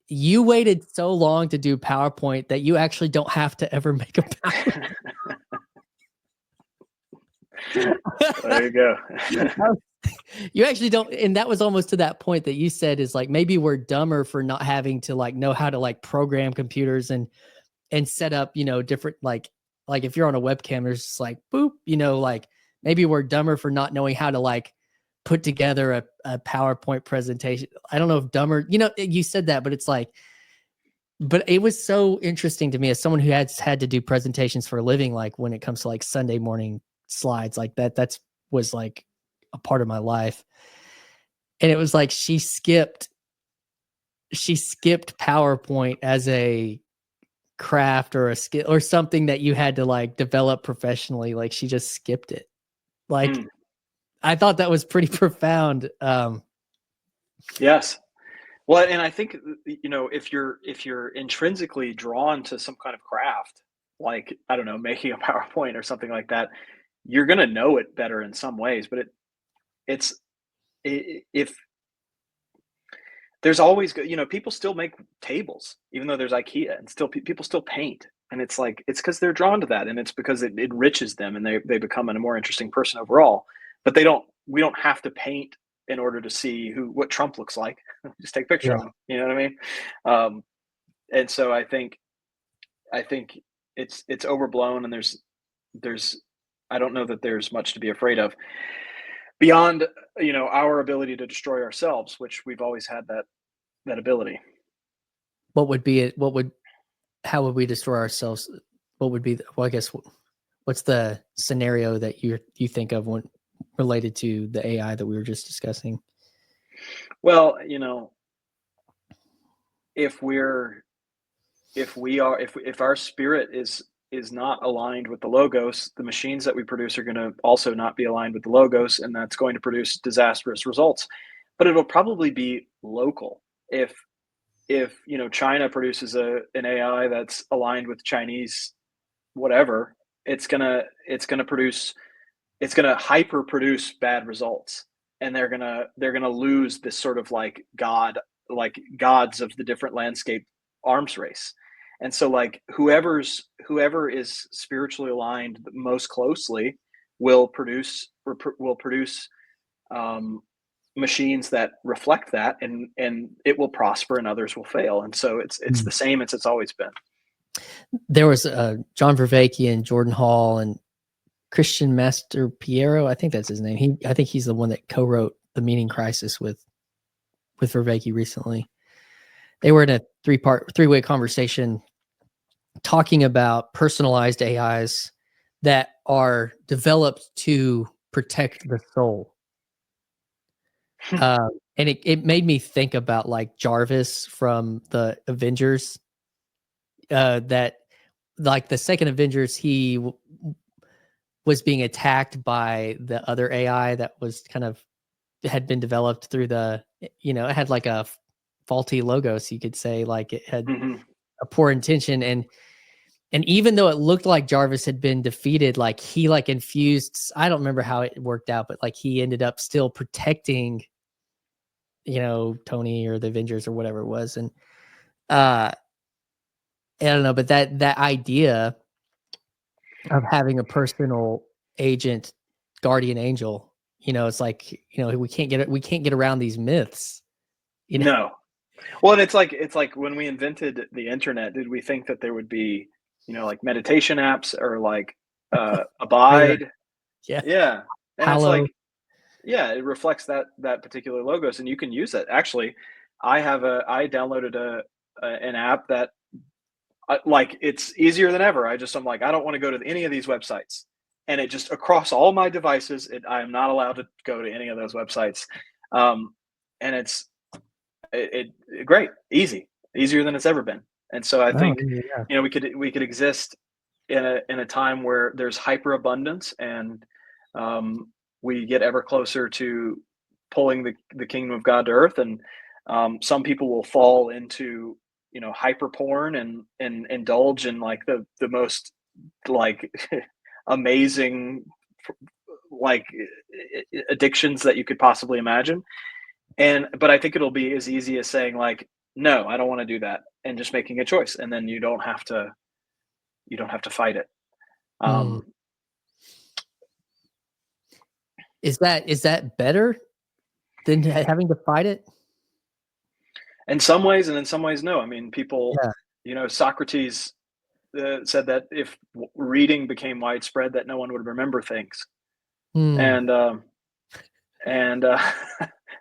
you waited so long to do PowerPoint that you actually don't have to ever make a PowerPoint. There you go. You actually don't. And that was almost to that point that you said, is like, maybe we're dumber for not having to like know how to like program computers and set up, different, like if you're on a webcam, there's just like, boop, like maybe we're dumber for not knowing how to like put together a PowerPoint presentation. I don't know if dumber, you said that, but it's like, but it was so interesting to me as someone who has had to do presentations for a living, like when it comes to like Sunday morning slides like that, was like a part of my life. And it was like she skipped PowerPoint as a craft or a skill or something that you had to like develop professionally. Like she just skipped it. Like I thought that was pretty profound. Yes. Well, and I think, if you're intrinsically drawn to some kind of craft, like, I don't know, making a PowerPoint or something like that, you're going to know it better in some ways, but if there's always, people still make tables, even though there's IKEA, and still people still paint. And it's like, it's because they're drawn to that. And it's because it enriches them and they become a more interesting person overall, but we don't have to paint in order to see what Trump looks like. Just take a picture of him. You know what I mean? And so I think it's overblown, and there's I don't know that there's much to be afraid of beyond, our ability to destroy ourselves, which we've always had that ability. What would be it? How would we destroy ourselves? What would be, I guess, what's the scenario that you think of when related to the AI that we were just discussing? Well, if our spirit is not aligned with the logos, the machines that we produce are going to also not be aligned with the logos, and that's going to produce disastrous results. But it'll probably be local. If China produces an AI that's aligned with Chinese whatever, it's gonna hyper produce bad results, and they're gonna lose this sort of like gods of the different landscape arms race. And so like whoever is spiritually aligned most closely will produce machines that reflect that, and it will prosper and others will fail. And so it's the same as it's always been. There was John Vervaeke and Jordan Hall and Christian Master Piero, I think that's his name. I think he's the one that co-wrote The Meaning Crisis with Vervaeke recently. They were in a three-way conversation talking about personalized AIs that are developed to protect the soul. And it made me think about like Jarvis from the Avengers. That like the second Avengers, he was being attacked by the other AI that was had been developed through it had like a faulty logo, so you could say like it had a poor intention, and even though it looked like Jarvis had been defeated, like he like infused, I don't remember how it worked out, but like he ended up still protecting Tony or the Avengers or whatever it was. And I don't know, but that idea of having a personal agent, guardian angel, it's like, we can't get around these myths. No. Well, and it's like when we invented the internet, did we think that there would be, like meditation apps or like Abide? Yeah. And Hello. it's like, yeah, it reflects that particular logos, and you can use it. Actually, I downloaded an app that like it's easier than ever. I'm like, I don't want to go to any of these websites, and it just across all my devices, I am not allowed to go to any of those websites. And it's great, easier than it's ever been. And so I think we could exist in a time where there's hyper abundance, and we get ever closer to pulling the kingdom of God to earth. And some people will fall into hyper porn and indulge in like the most like amazing like addictions that you could possibly imagine. But I think it'll be as easy as saying like, no, I don't want to do that, and just making a choice, and then you don't have to fight it. Is that better than having to fight it? In some ways, and in some ways, no. I mean, people, Socrates said that if reading became widespread, that no one would remember things. And And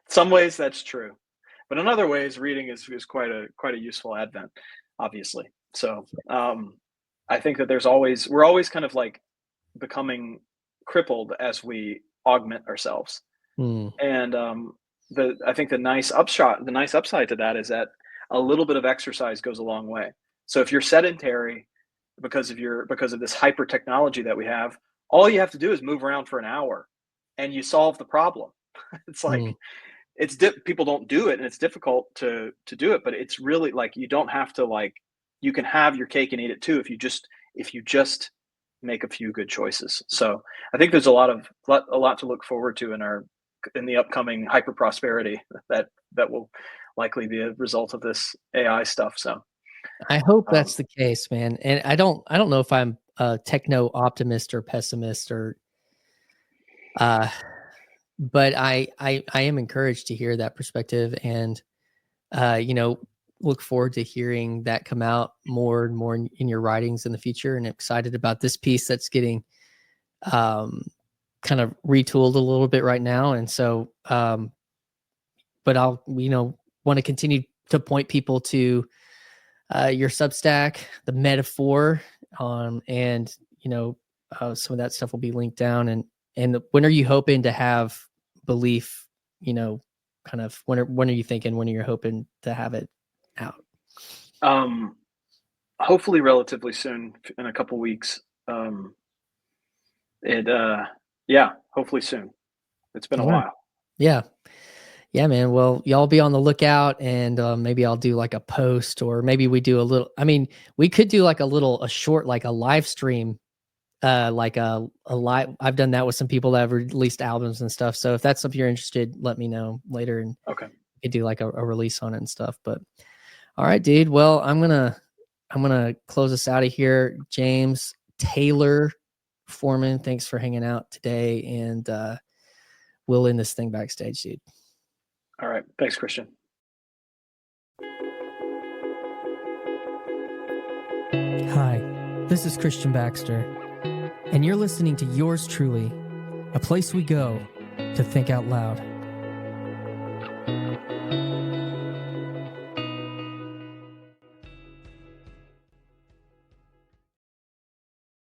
some ways that's true, but in other ways, reading is quite a useful advent, obviously. So I think that we're always kind of like becoming crippled as we augment ourselves. And I think the nice upside to that is that a little bit of exercise goes a long way. So if you're sedentary because of this hyper technology that we have, all you have to do is move around for an hour and you solve the problem. It's like people don't do it, and it's difficult to do it, but it's really like you don't have to, like, you can have your cake and eat it too if you just make a few good choices. So I think there's a lot to look forward to in the upcoming hyper prosperity that will likely be a result of this AI stuff. So I hope that's the case, man. And I don't know if I'm a techno optimist or pessimist or but I am encouraged to hear that perspective, and look forward to hearing that come out more and more in your writings in the future, and excited about this piece that's getting kind of retooled a little bit right now. And so but I'll want to continue to point people to your Substack, the metaphor, and some of that stuff will be linked down. And when are you hoping to have belief? Kind of when are you thinking? When are you hoping to have it out? Hopefully, relatively soon, in a couple weeks. Hopefully soon. It's been a while. Yeah, man. Well, y'all be on the lookout, and maybe I'll do like a post, or maybe we do a little. I mean, we could do like a short, like a live stream, like a live. I've done that with some people that have released albums and stuff. So if that's something you're interested, let me know later, and okay, we could do like a release on it and stuff. But all right, dude. Well, I'm gonna close us out of here. James Taylor Foreman, thanks for hanging out today, and we'll end this thing backstage, dude. All right. Thanks, Christian. Hi, this is Christian Baxter, and you're listening to Yours Truly, a place we go to think out loud.